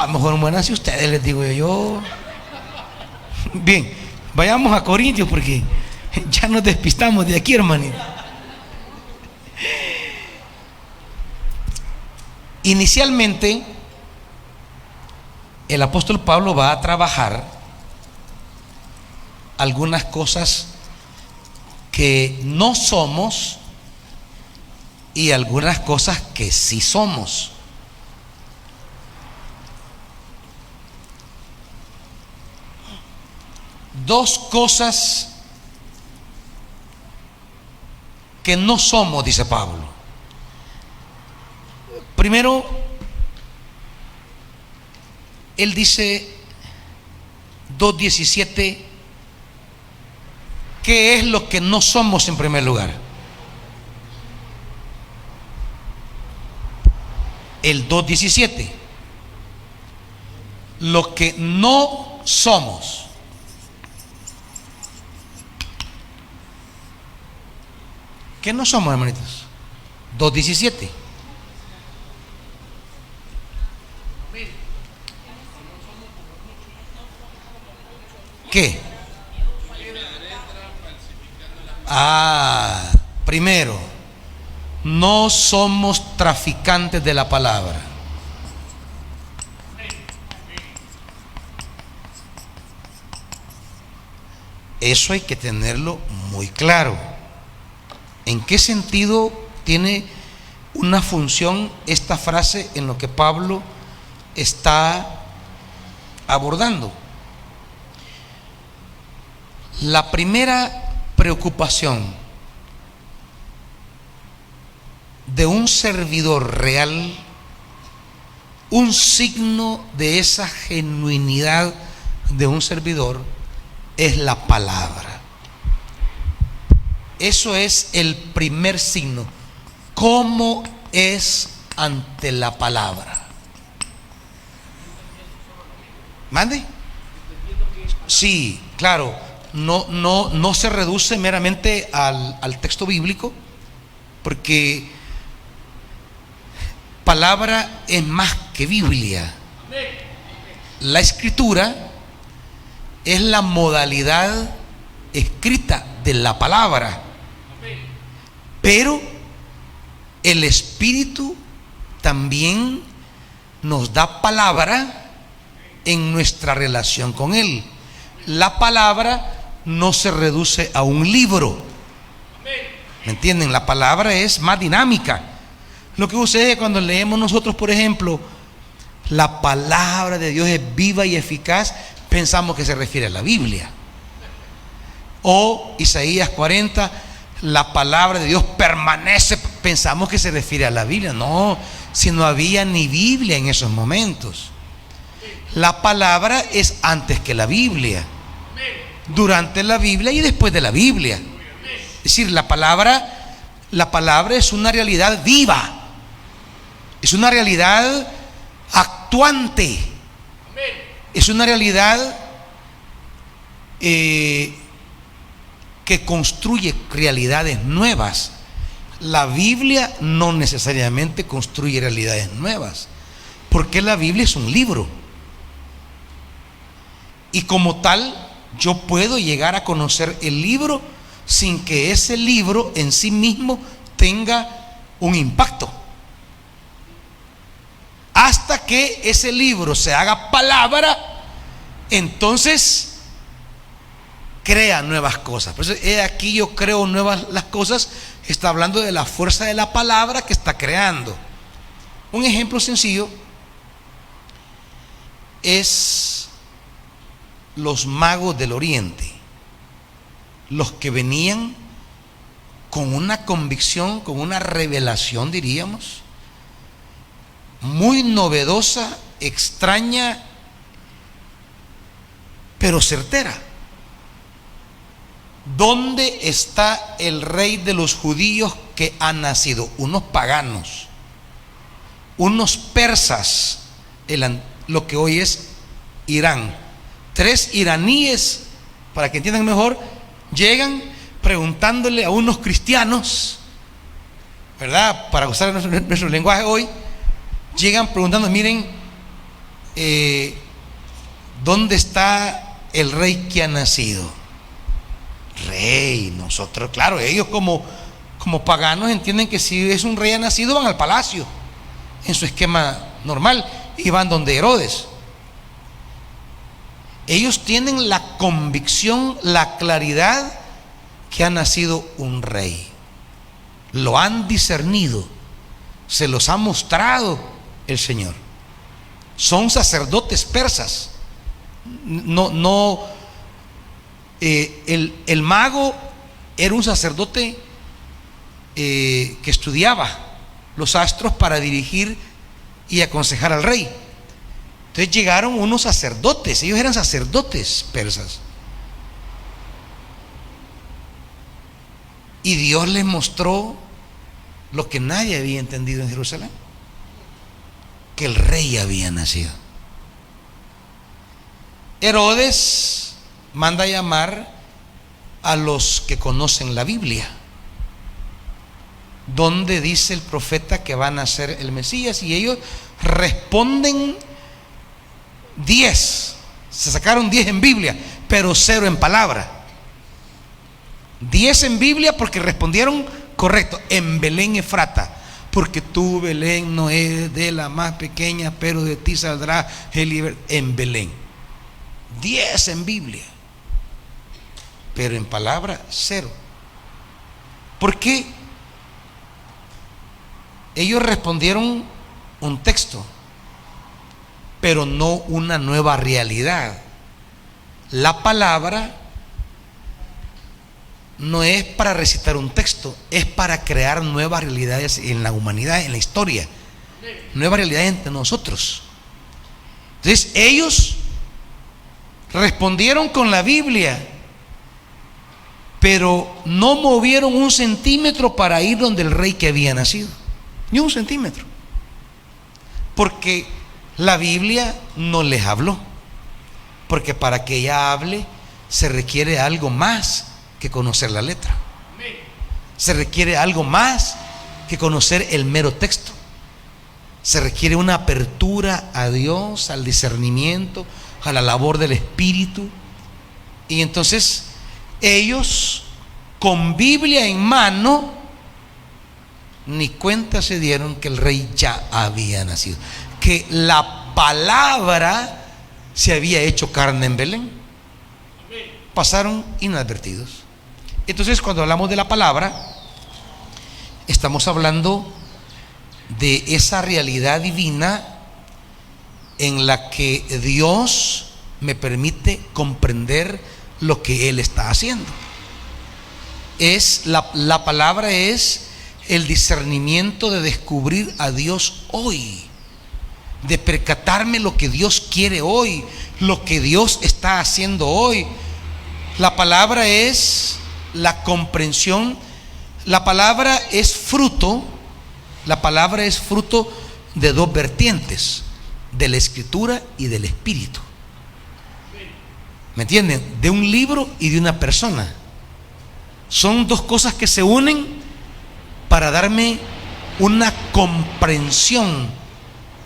Mejor muéranse ustedes, les digo yo. Bien, vayamos a Corintios, porque ya nos despistamos de aquí, hermanito. Inicialmente, el apóstol Pablo va a trabajar algunas cosas que no somos y algunas cosas que sí somos. dos cosas que no somos, dice Pablo. Primero, él dice 2:17, ¿qué es lo que no somos en primer lugar? El 2:17, lo que no somos. ¿Qué no somos, hermanitos? 2:17. ¿Qué? Primero, no somos traficantes de la palabra. Eso hay que tenerlo muy claro. ¿En qué sentido tiene una función esta frase en lo que Pablo está abordando? La primera preocupación de un servidor real, un signo de esa genuinidad de un servidor, es la palabra. Eso es el primer signo. ¿Cómo es ante la palabra? ¿Mande? Sí, claro. No se reduce meramente al texto bíblico, porque palabra es más que Biblia. La escritura es la modalidad escrita de la palabra, pero el Espíritu también nos da palabra en nuestra relación con Él. La palabra no se reduce a un libro. ¿Me entienden? La palabra es más dinámica. Lo que sucede cuando leemos nosotros, por ejemplo, la palabra de Dios es viva y eficaz, pensamos que se refiere a la Biblia. O Isaías 40, la palabra de Dios permanece, pensamos que se refiere a la Biblia. No, si no había ni Biblia en esos momentos. La palabra es antes que la Biblia, durante la Biblia y después de la Biblia. Es decir, la palabra es una realidad viva, es una realidad actuante, es una realidad que construye realidades nuevas. La Biblia no necesariamente construye realidades nuevas, porque la Biblia es un libro. Y como tal, yo puedo llegar a conocer el libro sin que ese libro en sí mismo tenga un impacto. Hasta que ese libro se haga palabra, entonces crea nuevas cosas. Por eso aquí yo creo nuevas las cosas. Está hablando de la fuerza de la palabra que está creando. Un ejemplo sencillo es los magos del Oriente, los que venían con una convicción, con una revelación, diríamos, muy novedosa, extraña, pero certera. ¿Dónde está el rey de los judíos que ha nacido? Unos paganos, unos persas, lo que hoy es Irán. 3 iraníes, para que entiendan mejor, llegan preguntándole a unos cristianos, ¿verdad? Para usar nuestro lenguaje hoy, llegan preguntando, miren, ¿dónde está el rey que ha nacido? Rey, nosotros, claro, ellos como paganos entienden que si es un rey ha nacido, van al palacio, en su esquema normal, y van donde Herodes. Ellos tienen la convicción, la claridad que ha nacido un rey. Lo han discernido, se los ha mostrado el Señor. Son sacerdotes persas. No el mago era un sacerdote que estudiaba los astros para dirigir y aconsejar al rey. Entonces llegaron unos sacerdotes, ellos eran sacerdotes persas, y Dios les mostró lo que nadie había entendido en Jerusalén: que el rey había nacido. Herodes manda a llamar a los que conocen la Biblia, donde dice el profeta que va a nacer el Mesías, y ellos responden 10, se sacaron 10 en Biblia, pero 0 en palabra. 10 en Biblia porque respondieron correcto: en Belén Efrata, porque tú, Belén, no eres de la más pequeña, pero de ti saldrá el libertador. En Belén. 10 en Biblia, pero en palabra 0. ¿Por qué? Ellos respondieron un texto, pero no una nueva realidad. La palabra no es para recitar un texto, es para crear nuevas realidades en la humanidad, en la historia, nuevas realidades entre nosotros. Entonces ellos respondieron con la Biblia, pero no movieron un centímetro para ir donde el rey que había nacido, ni un centímetro, porque la Biblia no les habló, porque para que ella hable se requiere algo más que conocer la letra, se requiere algo más que conocer el mero texto, se requiere una apertura a Dios, al discernimiento, a la labor del Espíritu. Y entonces ellos, con Biblia en mano, ni cuenta se dieron que el rey ya había nacido, que la palabra se había hecho carne en Belén. Pasaron inadvertidos. Entonces, cuando hablamos de la palabra, estamos hablando de esa realidad divina en la que Dios me permite comprender lo que Él está haciendo. Es la palabra es el discernimiento de descubrir a Dios hoy, de percatarme lo que Dios quiere hoy, lo que Dios está haciendo hoy. La palabra es la comprensión. La palabra es fruto de dos vertientes: de la Escritura y del Espíritu. ¿Me entienden? De un libro y de una persona. Son dos cosas que se unen para darme una comprensión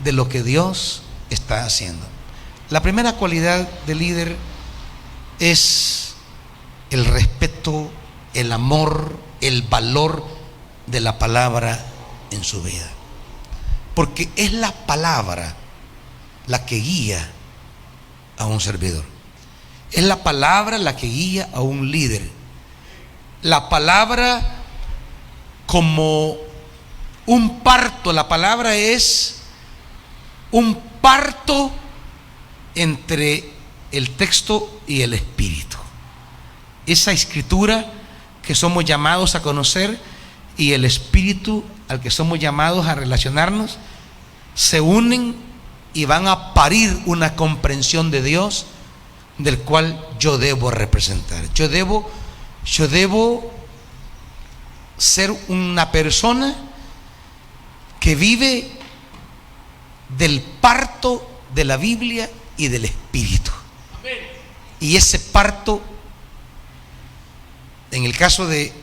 de lo que Dios está haciendo. La primera cualidad del líder es el respeto, el amor, el valor de la palabra en su vida, porque es la palabra la que guía a un servidor, es la palabra la que guía a un líder. La palabra como un parto, la palabra es un parto entre el texto y el espíritu. Esa escritura que somos llamados a conocer y el espíritu al que somos llamados a relacionarnos se unen y van a parir una comprensión de Dios del cual yo debo representar. Yo debo ser una persona que vive del parto de la Biblia y del Espíritu. Y ese parto, en el caso de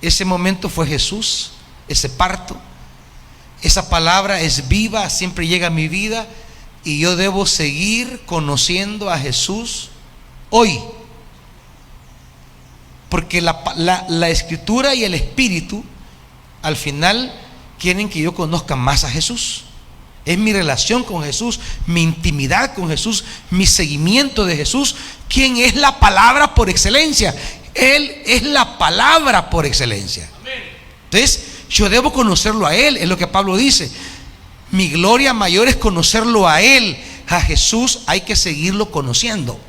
ese momento, fue Jesús. Ese parto, esa palabra es viva, siempre llega a mi vida, y yo debo seguir conociendo a Jesús hoy, porque la Escritura y el Espíritu al final quieren que yo conozca más a Jesús. Es mi relación con Jesús, mi intimidad con Jesús, mi seguimiento de Jesús, quien es la palabra por excelencia. Él es la palabra por excelencia. Entonces yo debo conocerlo a Él, es lo que Pablo dice. Mi gloria mayor es conocerlo a Él. A Jesús hay que seguirlo conociendo,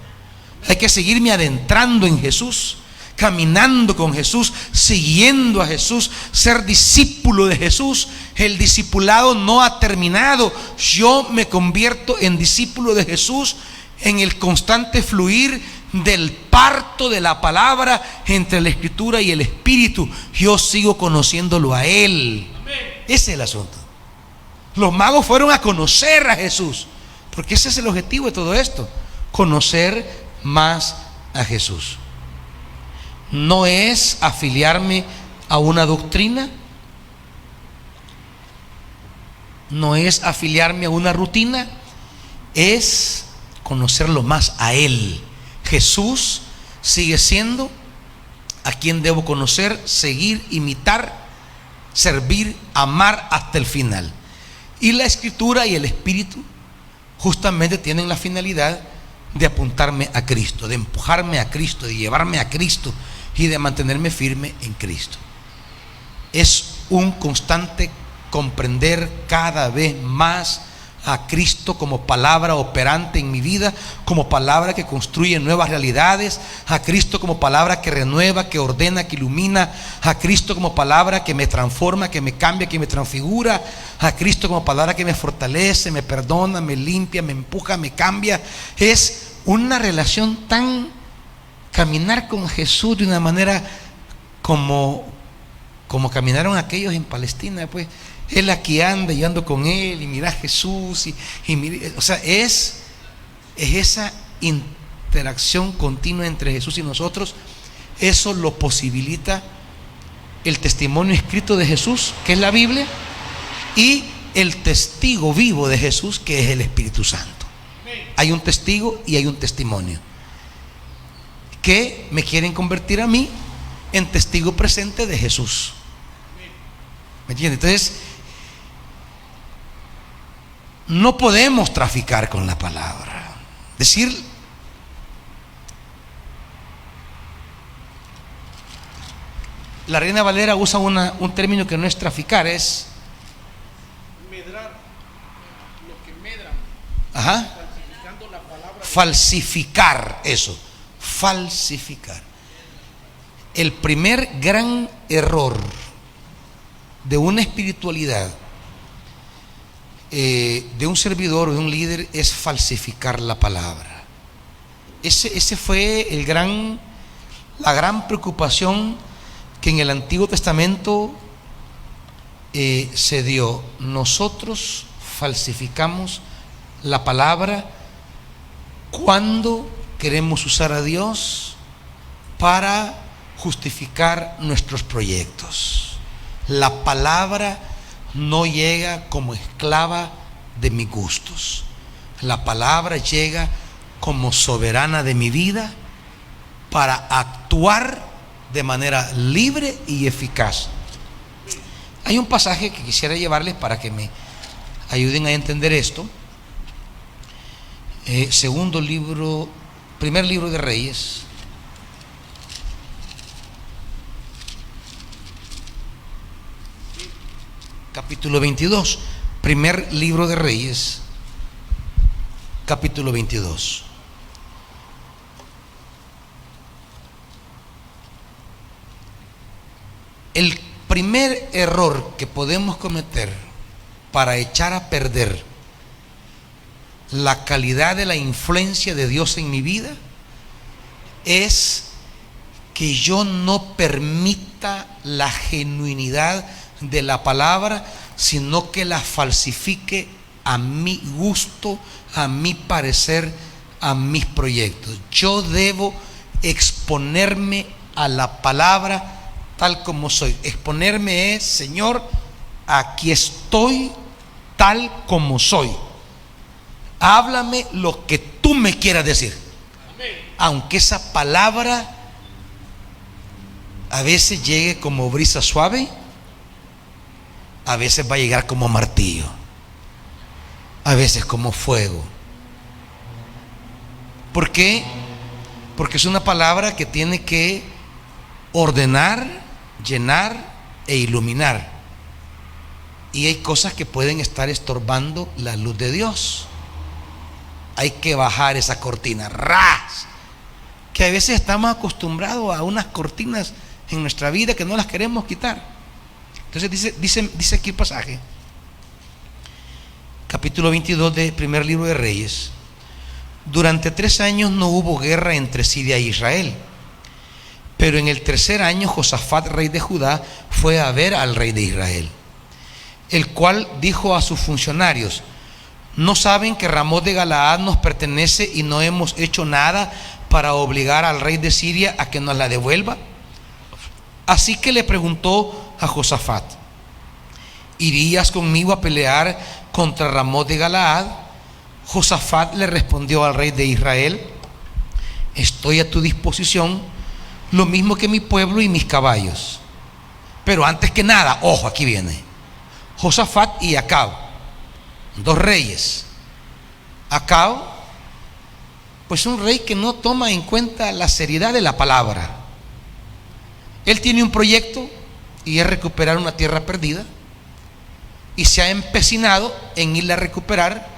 Hay que seguirme adentrando en Jesús, caminando con Jesús, siguiendo a Jesús, ser discípulo de Jesús. El discipulado no ha terminado. Yo me convierto en discípulo de Jesús en el constante fluir del parto de la palabra entre la Escritura y el Espíritu. Yo sigo conociéndolo a Él. Ese es el asunto. Los magos fueron a conocer a Jesús, porque ese es el objetivo de todo esto: conocer más a Jesús. No es afiliarme a una doctrina, no es afiliarme a una rutina, es conocerlo más a Él. Jesús sigue siendo a quien debo conocer, seguir, imitar, servir, amar hasta el final. Y la Escritura y el Espíritu justamente tienen la finalidad de apuntarme a Cristo, de empujarme a Cristo, de llevarme a Cristo y de mantenerme firme en Cristo. Es un constante comprender cada vez más a Cristo como palabra operante en mi vida, como palabra que construye nuevas realidades, a Cristo como palabra que renueva, que ordena, que ilumina, a Cristo como palabra que me transforma, que me cambia, que me transfigura, a Cristo como palabra que me fortalece, me perdona, me limpia, me empuja, me cambia. Es una relación tan, caminar con Jesús de una manera como caminaron aquellos en Palestina, pues. Él aquí anda y ando con Él y mira a Jesús o sea, es esa interacción continua entre Jesús y nosotros. Eso lo posibilita el testimonio escrito de Jesús, que es la Biblia, y el testigo vivo de Jesús, que es el Espíritu Santo. Hay un testigo y hay un testimonio que me quieren convertir a mí en testigo presente de Jesús. ¿Me entiendes? Entonces, no podemos traficar con la palabra. Decir, la Reina Valera usa un término que no es traficar, es medrar, lo que medran. Ajá. Falsificando la palabra. Falsificar, eso, falsificar. El primer gran error de una espiritualidad, de un servidor o de un líder, es falsificar la palabra. Ese fue la gran preocupación que en el Antiguo Testamento se dio. Nosotros falsificamos la palabra cuando queremos usar a Dios para justificar nuestros proyectos. La palabra no llega como esclava de mis gustos. La palabra llega como soberana de mi vida para actuar de manera libre y eficaz. Hay un pasaje que quisiera llevarles para que me ayuden a entender esto. Primer libro de Reyes, capítulo 22. Primer libro de Reyes, capítulo 22. El primer error que podemos cometer para echar a perder la calidad de la influencia de Dios en mi vida es que yo no permita la genuinidad de la palabra, sino que la falsifique a mi gusto, a mi parecer, a mis proyectos. Yo debo exponerme a la palabra tal como soy. Exponerme es: Señor, aquí estoy tal como soy. Háblame lo que tú me quieras decir. Aunque esa palabra a veces llegue como brisa suave, a veces va a llegar como martillo, a veces como fuego. ¿Por qué? Porque es una palabra que tiene que ordenar, llenar e iluminar. Y hay cosas que pueden estar estorbando la luz de Dios. Hay que bajar esa cortina, ¡ras! que a veces estamos acostumbrados a unas cortinas en nuestra vida que no las queremos quitar. Entonces dice aquí el pasaje, capítulo 22 del primer libro de Reyes: durante 3 años no hubo guerra entre Siria e Israel, pero en el tercer año Josafat, rey de Judá, fue a ver al rey de Israel, el cual dijo a sus funcionarios: ¿no saben que Ramot de Galaad nos pertenece y no hemos hecho nada para obligar al rey de Siria a que nos la devuelva? Así que le preguntó a Josafat: ¿irías conmigo a pelear contra Ramot de Galaad? Josafat le respondió al rey de Israel: estoy a tu disposición, lo mismo que mi pueblo y mis caballos. Pero antes que nada, ojo, aquí viene Josafat y Acab, 2 reyes. Acab, pues un rey que no toma en cuenta la seriedad de la palabra. Él tiene un proyecto y es recuperar una tierra perdida, y se ha empecinado en irla a recuperar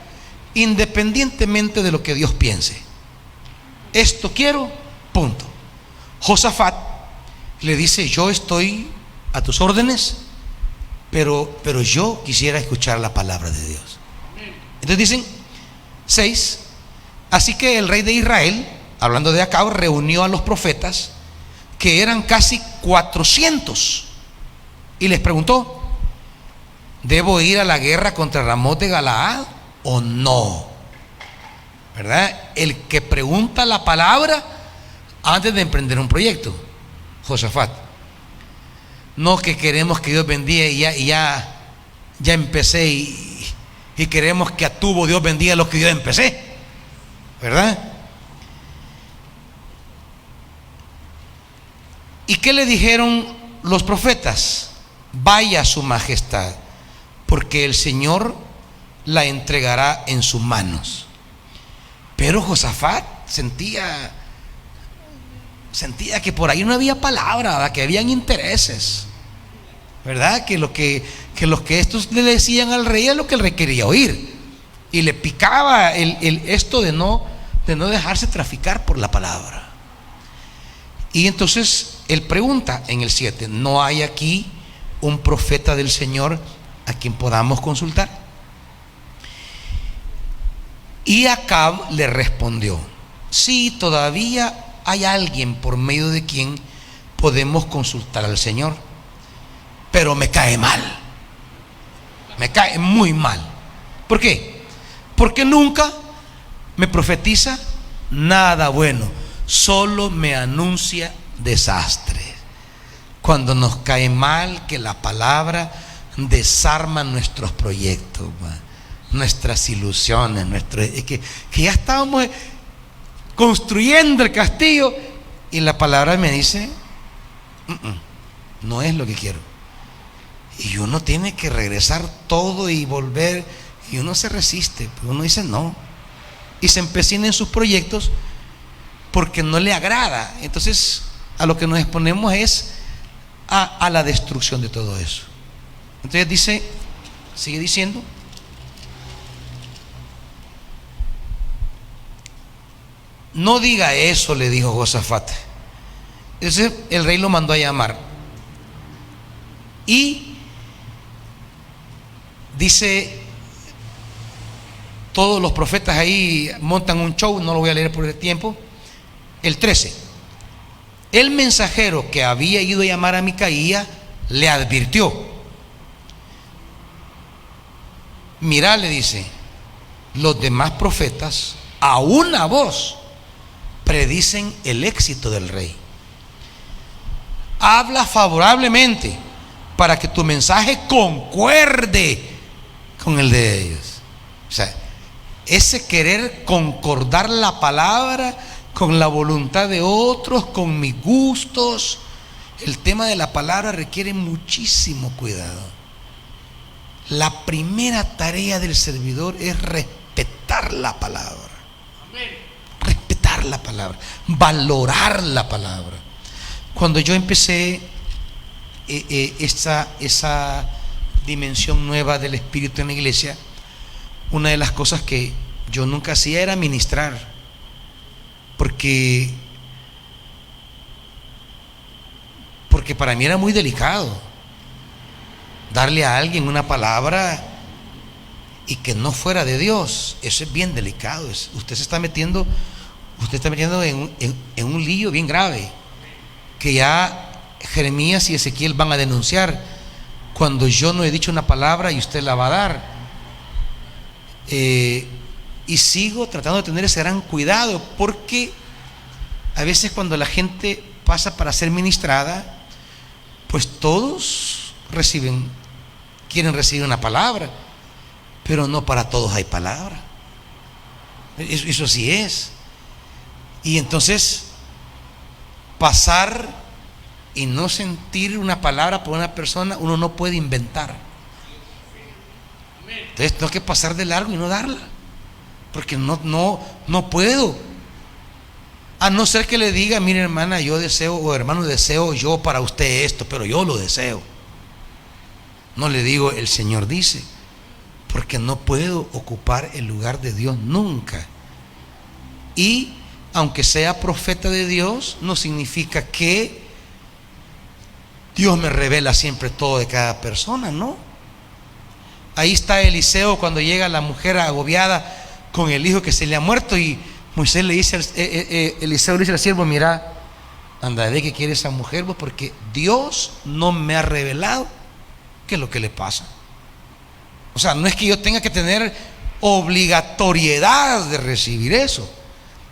independientemente de lo que Dios piense. Esto quiero, punto. Josafat le dice: yo estoy a tus órdenes, pero yo quisiera escuchar la palabra de Dios. Entonces dicen 6: así que el rey de Israel, hablando de Acab, reunió a los profetas, que eran casi 400, y les preguntó: ¿debo ir a la guerra contra Ramot de Galaad o no? ¿Verdad? El que pregunta la palabra antes de emprender un proyecto. Josafat: no que queremos que Dios bendiga y ya empecé, y queremos que a tubo Dios bendiga lo que yo empecé, ¿verdad? ¿Y qué le dijeron los profetas? Vaya su majestad, porque el Señor la entregará en sus manos. Pero Josafat sentía que por ahí no había palabra, ¿verdad? Que habían intereses, ¿verdad? Que los que estos le decían al rey es lo que el rey quería oír, y le picaba esto de no dejarse traficar por la palabra. Y entonces él pregunta en el 7: ¿no hay aquí un profeta del Señor a quien podamos consultar? Y Acab le respondió: sí, todavía hay alguien por medio de quien podemos consultar al Señor, pero me cae mal, me cae muy mal. ¿Por qué? Porque nunca me profetiza nada bueno, solo me anuncia desastre. Cuando nos cae mal que la palabra desarma nuestros proyectos, nuestras ilusiones, que ya estábamos construyendo el castillo y la palabra me dice: no es lo que quiero. Y uno tiene que regresar todo y volver, y uno se resiste, pero uno dice no, y se empecina en sus proyectos porque no le agrada. Entonces a lo que nos exponemos es a la destrucción de todo eso. Entonces sigue diciendo: no diga eso, le dijo Josafat. Entonces el rey lo mandó a llamar, y dice, todos los profetas ahí montan un show, no lo voy a leer por el tiempo. El 13: el mensajero que había ido a llamar a Micaía le advirtió. Mira, le dice, los demás profetas a una voz predicen el éxito del rey. Habla favorablemente para que tu mensaje concuerde con el de ellos. O sea, ese querer concordar la palabra con la voluntad de otros, con mis gustos. El tema de la palabra requiere muchísimo cuidado. La primera tarea del servidor es respetar la palabra. Respetar la palabra, valorar la palabra. Cuando yo empecé esa dimensión nueva del Espíritu en la iglesia, una de las cosas que yo nunca hacía era ministrar, porque porque para mí era muy delicado darle a alguien una palabra y que no fuera de Dios. Eso es bien delicado. Usted está metiendo en un lío bien grave, que ya Jeremías y Ezequiel van a denunciar cuando yo no he dicho una palabra y usted la va a dar. Y sigo tratando de tener ese gran cuidado, porque a veces cuando la gente pasa para ser ministrada, pues todos quieren recibir una palabra, pero no para todos hay palabra. Eso sí es. Y entonces pasar y no sentir una palabra por una persona, uno no puede inventar. Entonces tengo que pasar de largo y no darla, porque no puedo. A no ser que le diga: mire, hermana, yo deseo, o hermano, deseo yo para usted esto, pero yo lo deseo. No le digo: el Señor dice, porque no puedo ocupar el lugar de Dios nunca. Y aunque sea profeta de Dios, no significa que Dios me revela siempre todo de cada persona, ¿no? Ahí está Eliseo cuando llega la mujer agobiada con el hijo que se le ha muerto, y Moisés le dice, Eliseo le dice al siervo: mira, anda, ve que quiere esa mujer, vos, porque Dios no me ha revelado qué es lo que le pasa. O sea, no es que yo tenga que tener obligatoriedad de recibir eso.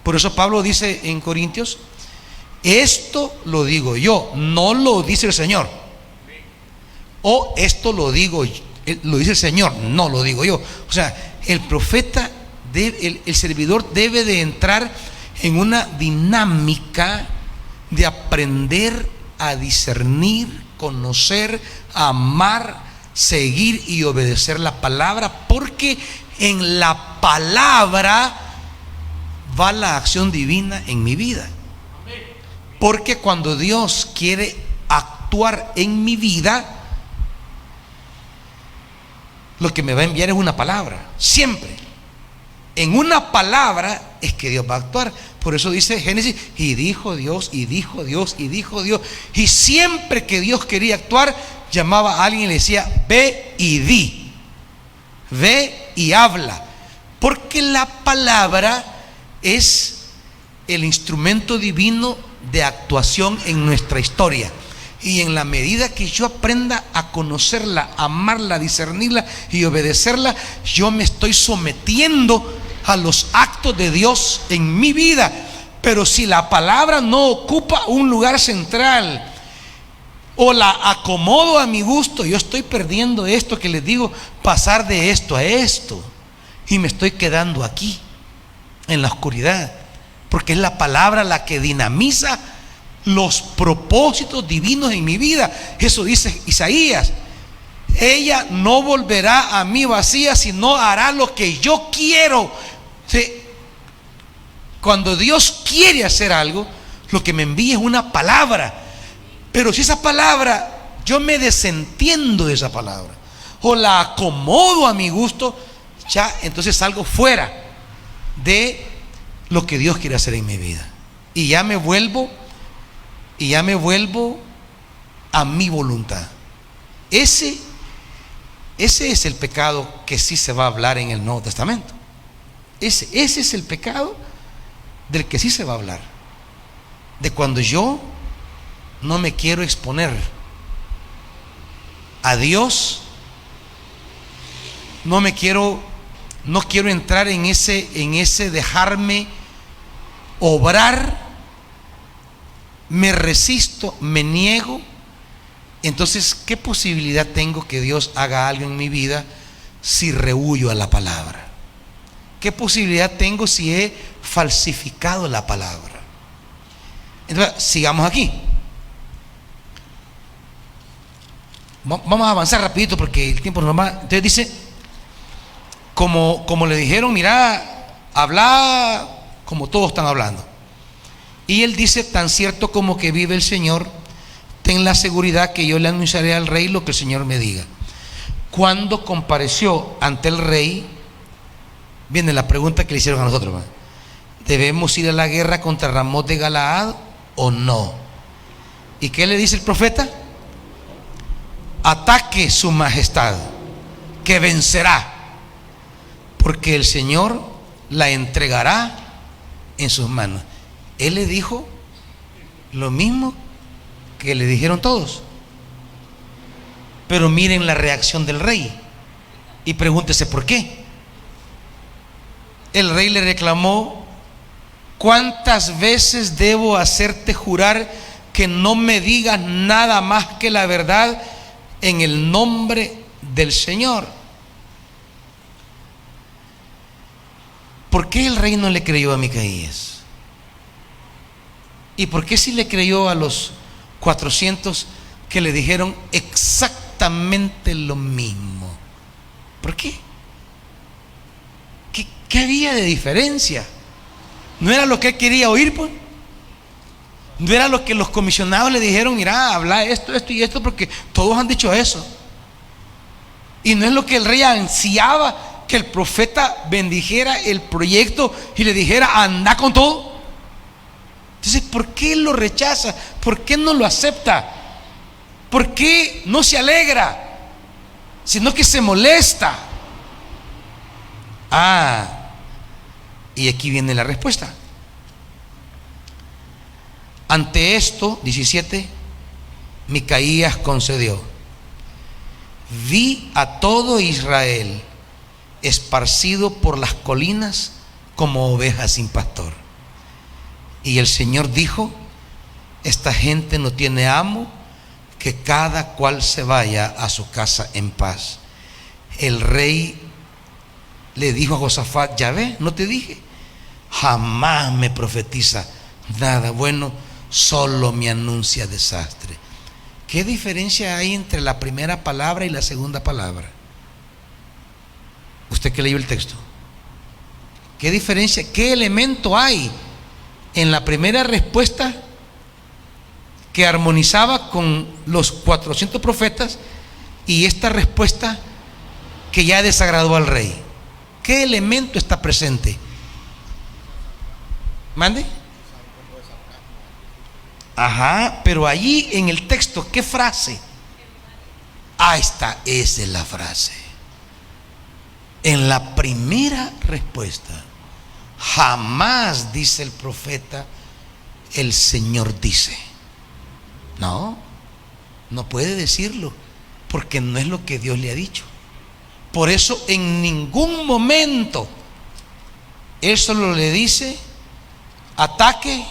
Por eso Pablo dice en Corintios: esto lo digo yo, no lo dice el Señor. O esto lo digo, lo dice el Señor, no lo digo yo. O sea, el profeta, el servidor debe de entrar en una dinámica de aprender a discernir, conocer, amar, seguir y obedecer la palabra, porque en la palabra va la acción divina en mi vida. Porque cuando Dios quiere actuar en mi vida, lo que me va a enviar es una palabra. Siempre en una palabra es que Dios va a actuar. Por eso dice Génesis: y dijo Dios, y dijo Dios, y dijo Dios. Y siempre que Dios quería actuar, llamaba a alguien y le decía: ve y di, ve y habla. Porque la palabra es el instrumento divino de actuación en nuestra historia. Y en la medida que yo aprenda a conocerla, amarla, discernirla y obedecerla, yo me estoy sometiendo a los actos de Dios en mi vida. Pero si la palabra no ocupa un lugar central, o la acomodo a mi gusto, yo estoy perdiendo esto que les digo, pasar de esto a esto, y me estoy quedando aquí en la oscuridad, porque es la palabra la que dinamiza los propósitos divinos en mi vida. Eso dice Isaías: ella no volverá a mí vacía, sino hará lo que yo quiero. ¿Sí? Cuando Dios quiere hacer algo, lo que me envía es una palabra. Pero si esa palabra, yo me desentiendo de esa palabra, o la acomodo a mi gusto, ya entonces salgo fuera de lo que Dios quiere hacer en mi vida, y ya me vuelvo a mi voluntad. Ese es el pecado que sí se va a hablar en el Nuevo Testamento. Ese es el pecado del que sí se va a hablar, de cuando yo no me quiero exponer a Dios, no quiero entrar en ese dejarme obrar, me resisto, me niego. Entonces, ¿qué posibilidad tengo que Dios haga algo en mi vida si rehuyo a la palabra? ¿Qué posibilidad tengo si he falsificado la palabra? Entonces, sigamos aquí. Vamos a avanzar rapidito porque el tiempo nos va. Entonces dice, como le dijeron: mira, habla como todos están hablando. Y él dice: tan cierto como que vive el Señor, ten la seguridad que yo le anunciaré al rey lo que el Señor me diga. Cuando compareció ante el rey, viene la pregunta que le hicieron a nosotros: ¿debemos ir a la guerra contra Ramot de Galaad o no? ¿Y qué le dice el profeta? Ataque su majestad, que vencerá, porque el Señor la entregará en sus manos. Él le dijo lo mismo que le dijeron todos. Pero miren la reacción del rey y pregúntese por qué. El rey le reclamó: ¿cuántas veces debo hacerte jurar que no me digas nada más que la verdad en el nombre del Señor? ¿Por qué el rey no le creyó a Micaías? ¿Y por qué sí le creyó a los 400 que le dijeron exactamente lo mismo? ¿Por qué? ¿Qué había de diferencia? ¿No era lo que él quería oír, pues? ¿No era lo que los comisionados le dijeron? Mira, habla esto, esto y esto, porque todos han dicho eso. ¿Y no es lo que el rey ansiaba, que el profeta bendijera el proyecto y le dijera: anda con todo? Entonces, ¿por qué lo rechaza? ¿Por qué no lo acepta? ¿Por qué no se alegra? Sino que se molesta. Y aquí viene la respuesta. Ante esto, 17, Micaías concedió: vi a todo Israel esparcido por las colinas como ovejas sin pastor. Y el Señor dijo: esta gente no tiene amo, que cada cual se vaya a su casa en paz. El rey le dijo a Josafat: ya ves, no te dije, jamás me profetiza nada bueno, solo me anuncia desastre. ¿Qué diferencia hay entre la primera palabra y la segunda palabra? Usted que leyó el texto, ¿qué diferencia, qué elemento hay en la primera respuesta que armonizaba con los 400 profetas y esta respuesta que ya desagradó al rey? ¿Qué elemento está presente? ¿Mande? Pero allí en el texto, ¿qué frase? Ahí está, esa es la frase. En la primera respuesta, jamás dice el profeta: el Señor dice. No puede decirlo, porque no es lo que Dios le ha dicho. Por eso en ningún momento él solo le dice: ataque,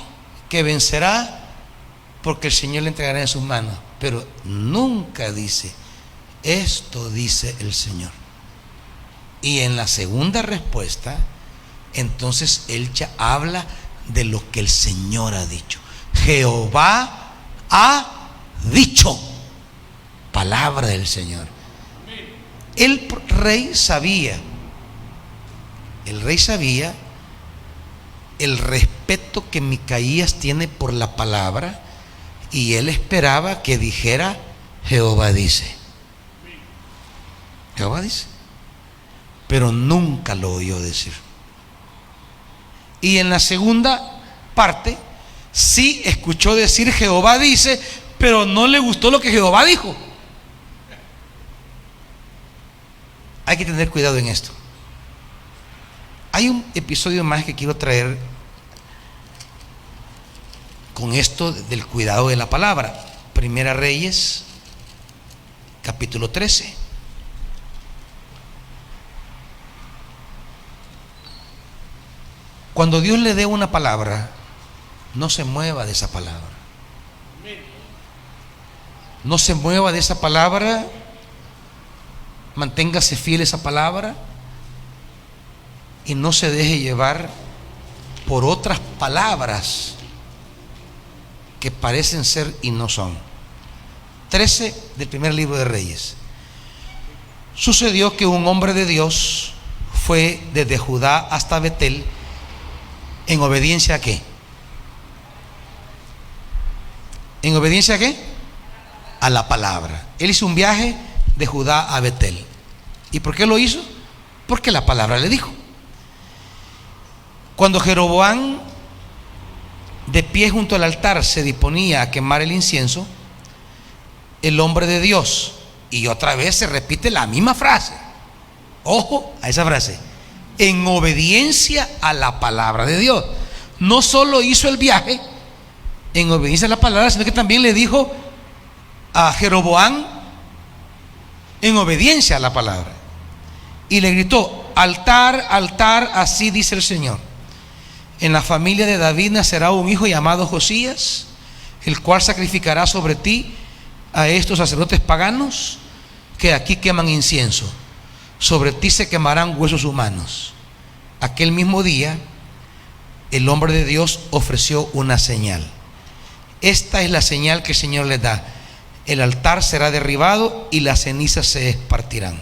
que vencerá, porque el Señor le entregará en sus manos. Pero nunca dice: esto dice el Señor. Y en la segunda respuesta, entonces él ya habla de lo que el Señor ha dicho. Jehová ha dicho. Palabra del Señor. El rey sabía el respeto que Micaías tiene por la palabra, y él esperaba que dijera: Jehová dice. Jehová dice. Pero nunca lo oyó decir. Y en la segunda parte sí escuchó decir: Jehová dice, pero no le gustó lo que Jehová dijo. Hay que tener cuidado en esto. Hay un episodio más que quiero traer con esto del cuidado de la palabra. Primera Reyes, capítulo 13. Cuando Dios le dé una palabra, no se mueva de esa palabra. No se mueva de esa palabra. Manténgase fiel a esa palabra y no se deje llevar por otras palabras que parecen ser y no son. 13 del primer libro de Reyes. Sucedió que un hombre de Dios fue desde Judá hasta Betel. ¿En obediencia a qué? ¿En obediencia a qué? A la palabra. Él hizo un viaje de Judá a Betel. ¿Y por qué lo hizo? Porque la palabra le dijo. Cuando Jeroboam de pie junto al altar se disponía a quemar el incienso, el hombre de Dios, y otra vez se repite la misma frase, ojo a esa frase, en obediencia a la palabra de Dios. No solo hizo el viaje en obediencia a la palabra, sino que también le dijo a Jeroboam en obediencia a la palabra, y le gritó: altar, altar, así dice el Señor, en la familia de David nacerá un hijo llamado Josías, el cual sacrificará sobre ti a estos sacerdotes paganos que aquí queman incienso. Sobre ti se quemarán huesos humanos. Aquel mismo día el hombre de Dios ofreció una señal. Esta es la señal que el Señor les da: el altar será derribado y las cenizas se espartirán.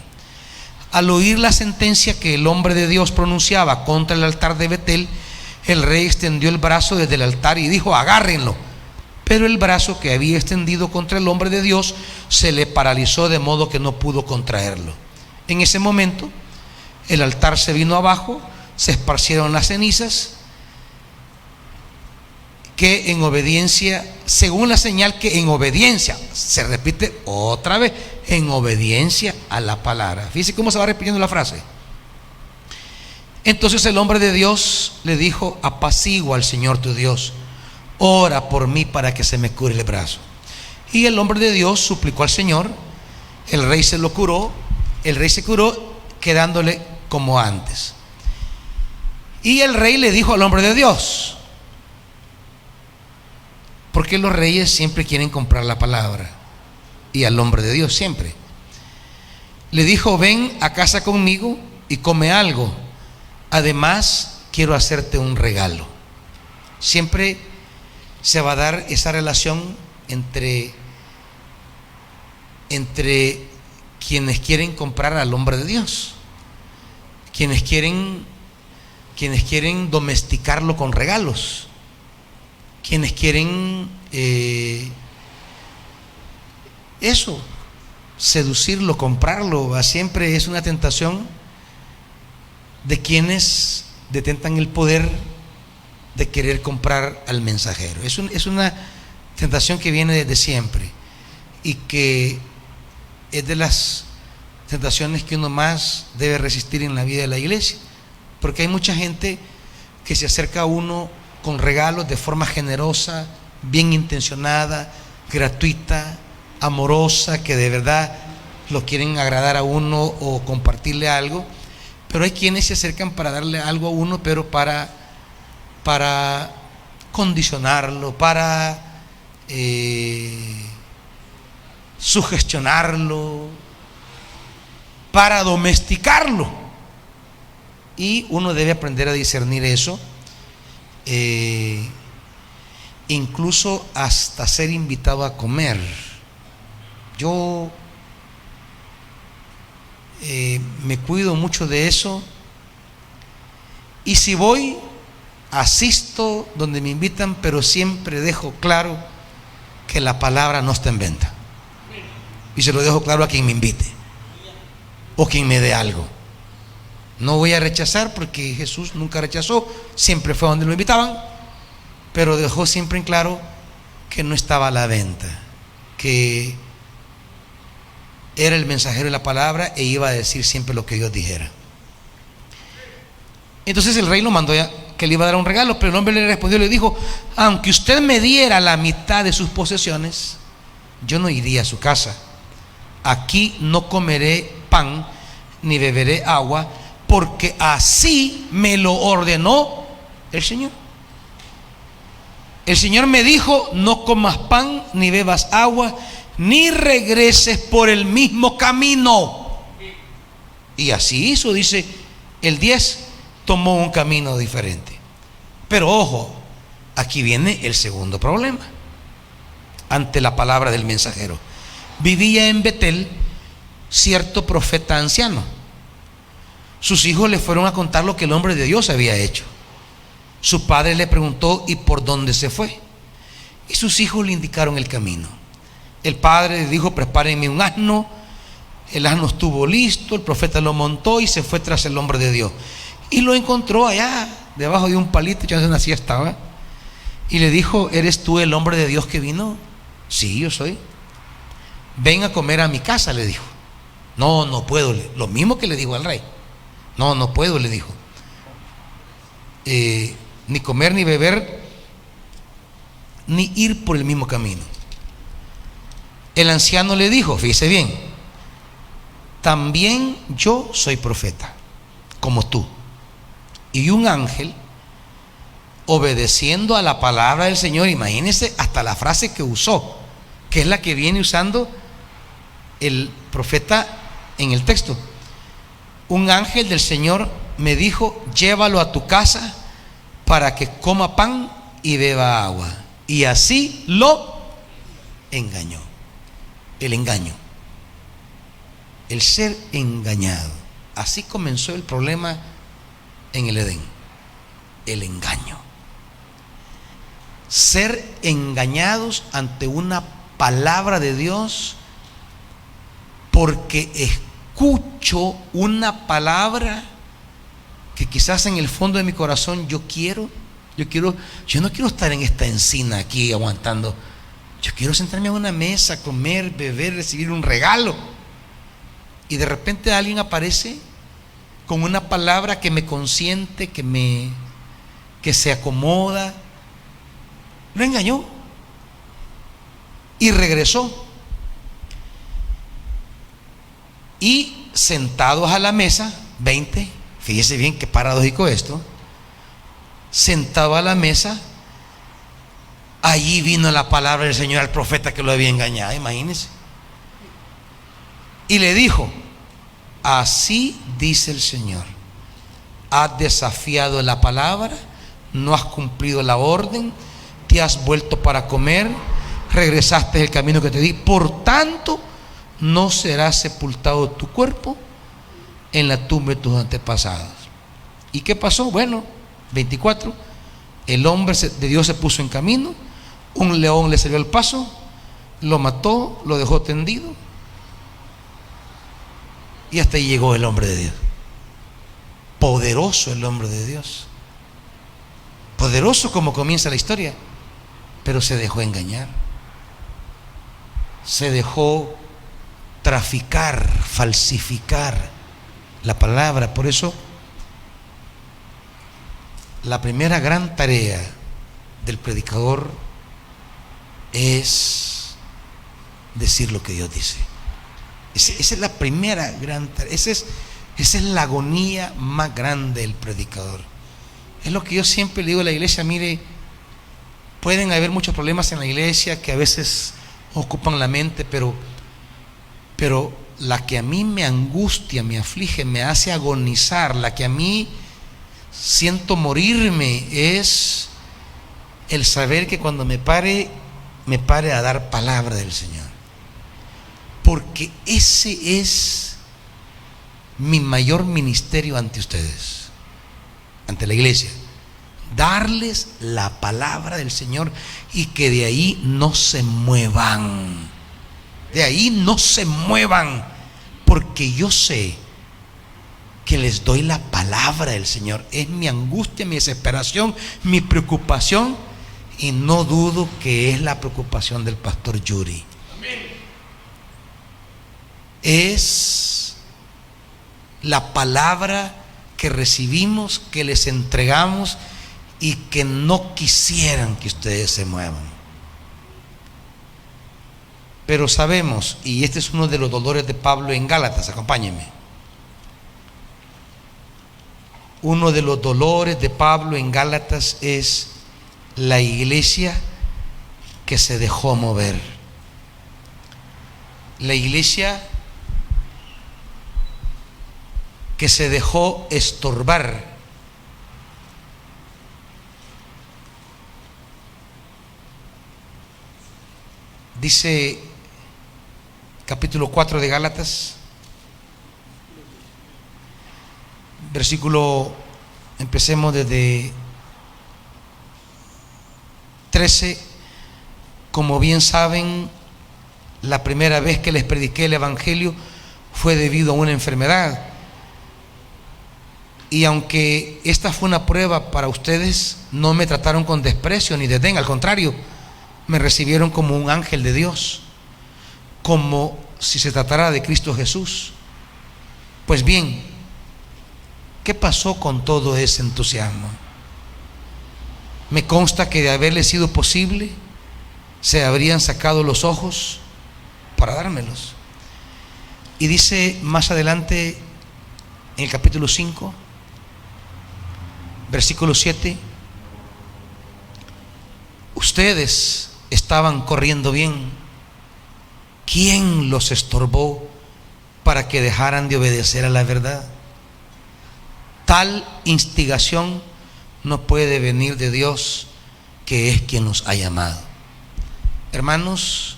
Al oír la sentencia que el hombre de Dios pronunciaba contra el altar de Betel, el rey extendió el brazo desde el altar y dijo: agárrenlo. Pero el brazo que había extendido contra el hombre de Dios se le paralizó, de modo que no pudo contraerlo. En ese momento el altar se vino abajo, se esparcieron las cenizas, que en obediencia, según la señal que en obediencia, se repite otra vez, en obediencia a la palabra. Fíjense cómo se va repitiendo la frase. Entonces el hombre de Dios le dijo: apacigua al Señor tu Dios, ora por mí para que se me cure el brazo. Y el hombre de Dios suplicó al Señor, el rey se lo curó, el rey se curó, quedándole como antes. Y el rey le dijo al hombre de Dios, porque los reyes siempre quieren comprar la palabra, y al hombre de Dios siempre le dijo: ven a casa conmigo y come algo, además quiero hacerte un regalo. Siempre se va a dar esa relación entre quienes quieren comprar al hombre de Dios, quienes quieren domesticarlo con regalos, quienes quieren seducirlo, comprarlo. Siempre es una tentación de quienes detentan el poder de querer comprar al mensajero. Es una tentación que viene desde siempre y que es de las tentaciones que uno más debe resistir en la vida de la iglesia, porque hay mucha gente que se acerca a uno con regalos de forma generosa, bien intencionada, gratuita, amorosa, que de verdad lo quieren agradar a uno o compartirle algo. Pero hay quienes se acercan para darle algo a uno, pero para condicionarlo, para sugestionarlo, para domesticarlo. Y uno debe aprender a discernir eso, incluso hasta ser invitado a comer. Yo me cuido mucho de eso, y si voy, asisto donde me invitan, pero siempre dejo claro que la palabra no está en venta, y se lo dejo claro a quien me invite o quien me dé algo. No voy a rechazar, porque Jesús nunca rechazó, siempre fue donde lo invitaban, pero dejó siempre en claro que no estaba a la venta, que era el mensajero de la palabra e iba a decir siempre lo que Dios dijera. Entonces el rey lo mandó que le iba a dar un regalo, pero el hombre le respondió, le dijo: aunque usted me diera la mitad de sus posesiones, yo no iría a su casa. Aquí no comeré pan ni beberé agua, porque así me lo ordenó el Señor. El Señor me dijo: no comas pan ni bebas agua, ni regreses por el mismo camino. Y así hizo, dice el 10, tomó un camino diferente. Pero ojo, aquí viene el segundo problema ante la palabra del mensajero. Vivía en Betel cierto profeta anciano. Sus hijos le fueron a contar lo que el hombre de Dios había hecho. Su padre le preguntó: ¿y por dónde se fue? Y sus hijos le indicaron el camino. El padre le dijo: prepárenme un asno. El asno estuvo listo, el profeta lo montó y se fue tras el hombre de Dios. Y lo encontró allá, debajo de un palito, echándose una siesta, ¿va? Y le dijo: ¿eres tú el hombre de Dios que vino? Sí, yo soy. Ven a comer a mi casa, le dijo. No, no puedo. Lo mismo que le dijo al rey. No, no puedo, le dijo. Ni comer, ni beber, ni ir por el mismo camino. El anciano le dijo, fíjese bien: también yo soy profeta, como tú. Y un ángel, obedeciendo a la palabra del Señor, imagínense hasta la frase que usó, que es la que viene usando el profeta en el texto. Un ángel del Señor me dijo: llévalo a tu casa para que coma pan y beba agua. Y así lo engañó. El engaño, el ser engañado. Así comenzó el problema en el Edén. El engaño. Ser engañados ante una palabra de Dios, porque escucho una palabra que quizás en el fondo de mi corazón yo no quiero estar en esta encina aquí aguantando. Yo quiero sentarme a una mesa, comer, beber, recibir un regalo. Y de repente alguien aparece con una palabra que me consiente, que se acomoda. Lo engañó y regresó. Y sentados a la mesa, 20, fíjese bien qué paradójico esto, sentado a la mesa, allí vino la palabra del Señor al profeta que lo había engañado, imagínense. Y le dijo: así dice el Señor, has desafiado la palabra, no has cumplido la orden, te has vuelto para comer, regresaste el camino que te di, por tanto no será sepultado tu cuerpo en la tumba de tus antepasados. ¿Y qué pasó? Bueno, 24, el hombre de Dios se puso en camino, un león le salió al paso, lo mató, lo dejó tendido, y hasta ahí llegó el hombre de Dios. Poderoso el hombre de Dios, poderoso como comienza la historia, pero se dejó engañar, se dejó traficar, falsificar la palabra. Por eso la primera gran tarea del predicador es decir lo que Dios dice. Esa es la primera gran tarea. Esa es la agonía más grande del predicador. Es lo que yo siempre le digo a la iglesia: mire, pueden haber muchos problemas en la iglesia que a veces ocupan la mente, pero la que a mí me angustia, me aflige, me hace agonizar, la que a mí siento morirme, es el saber que cuando me pare a dar palabra del Señor, porque ese es mi mayor ministerio ante ustedes, ante la iglesia: darles la palabra del Señor, y que de ahí no se muevan, de ahí no se muevan, porque yo sé que les doy la palabra del Señor. Es mi angustia, mi desesperación, mi preocupación, y no dudo que es la preocupación del pastor Yuri. Es la palabra que recibimos, que les entregamos, y que no quisieran que ustedes se muevan. Pero sabemos, y este es uno de los dolores de Pablo en Gálatas, acompáñenme. Uno de los dolores de Pablo en Gálatas es la iglesia que se dejó mover, la iglesia que se dejó estorbar. Dice capítulo 4 de Gálatas, versículo, empecemos desde 13. Como bien saben, la primera vez que les prediqué el evangelio fue debido a una enfermedad, Y aunque esta fue una prueba para ustedes, no me trataron con desprecio ni desdén, al contrario, me recibieron como un ángel de Dios, como si se tratara de Cristo Jesús. Pues bien, ¿qué pasó con todo ese entusiasmo? Me consta que de haberle sido posible, se habrían sacado los ojos para dármelos. Y dice más adelante, en el capítulo 5, versículo 7, ustedes estaban corriendo bien. ¿Quién los estorbó para que dejaran de obedecer a la verdad? Tal instigación no puede venir de Dios, que es quien nos ha llamado. Hermanos,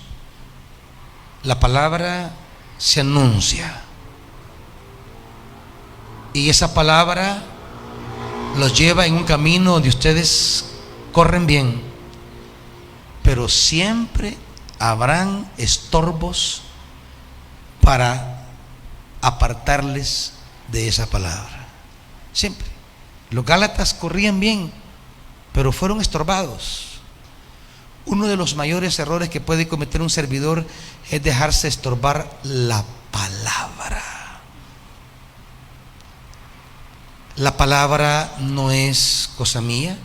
la palabra se anuncia, y esa palabra los lleva en un camino donde ustedes corren bien, pero siempre habrán estorbos para apartarles de esa palabra. Siempre. Los Gálatas corrían bien, pero fueron estorbados. Uno de los mayores errores que puede cometer un servidor es dejarse estorbar la palabra. La palabra no es cosa mía,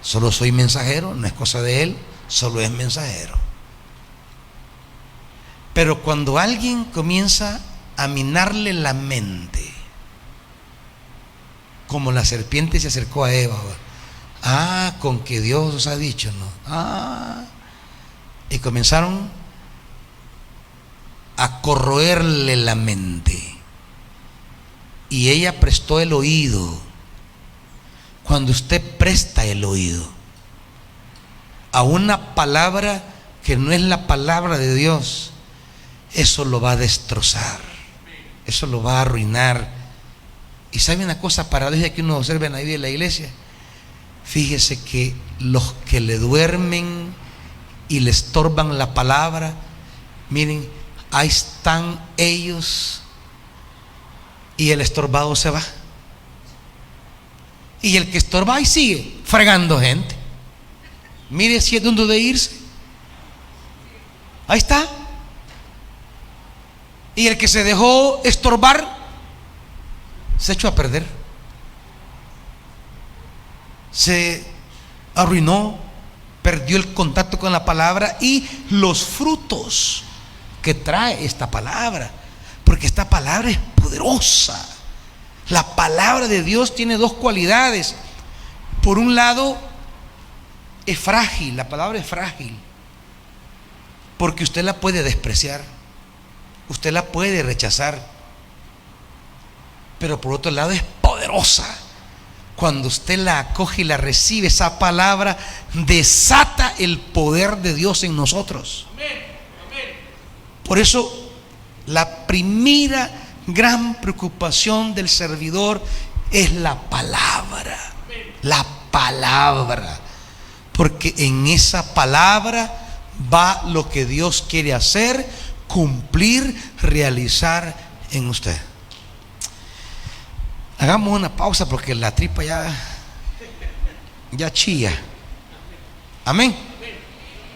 solo soy mensajero, no es cosa de él, solo es mensajero. Pero cuando alguien comienza a minarle la mente, como la serpiente se acercó a Eva, con que Dios os ha dicho, ¿no? Y comenzaron a corroerle la mente, y ella prestó el oído. Cuando usted presta el oído a una palabra que no es la palabra de Dios, eso lo va a destrozar, eso lo va a arruinar. Y sabe una cosa paradójica que uno observa en la vida de la iglesia. Fíjese que los que le duermen y le estorban la palabra, miren, ahí están ellos, y el estorbado se va. Y el que estorba ahí sigue fregando gente. Mire si es donde de irse. Ahí está. Y el que se dejó estorbar se echó a perder, se arruinó, perdió el contacto con la palabra y los frutos que trae esta palabra, porque esta palabra es poderosa. La palabra de Dios tiene dos cualidades. Por un lado, es frágil. La palabra es frágil porque usted la puede despreciar, usted la puede rechazar. Pero por otro lado es poderosa. Cuando usted la acoge y la recibe, esa palabra desata el poder de Dios en nosotros. Por eso la primera gran preocupación del servidor es la palabra. La palabra. Porque en esa palabra va lo que Dios quiere hacer, cumplir, realizar en usted. Hagamos una pausa porque la tripa ya chilla. Amén.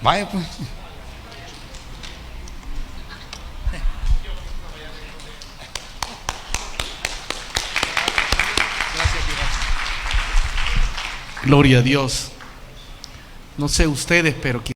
Vaya pues. Gloria a Dios. No sé ustedes, pero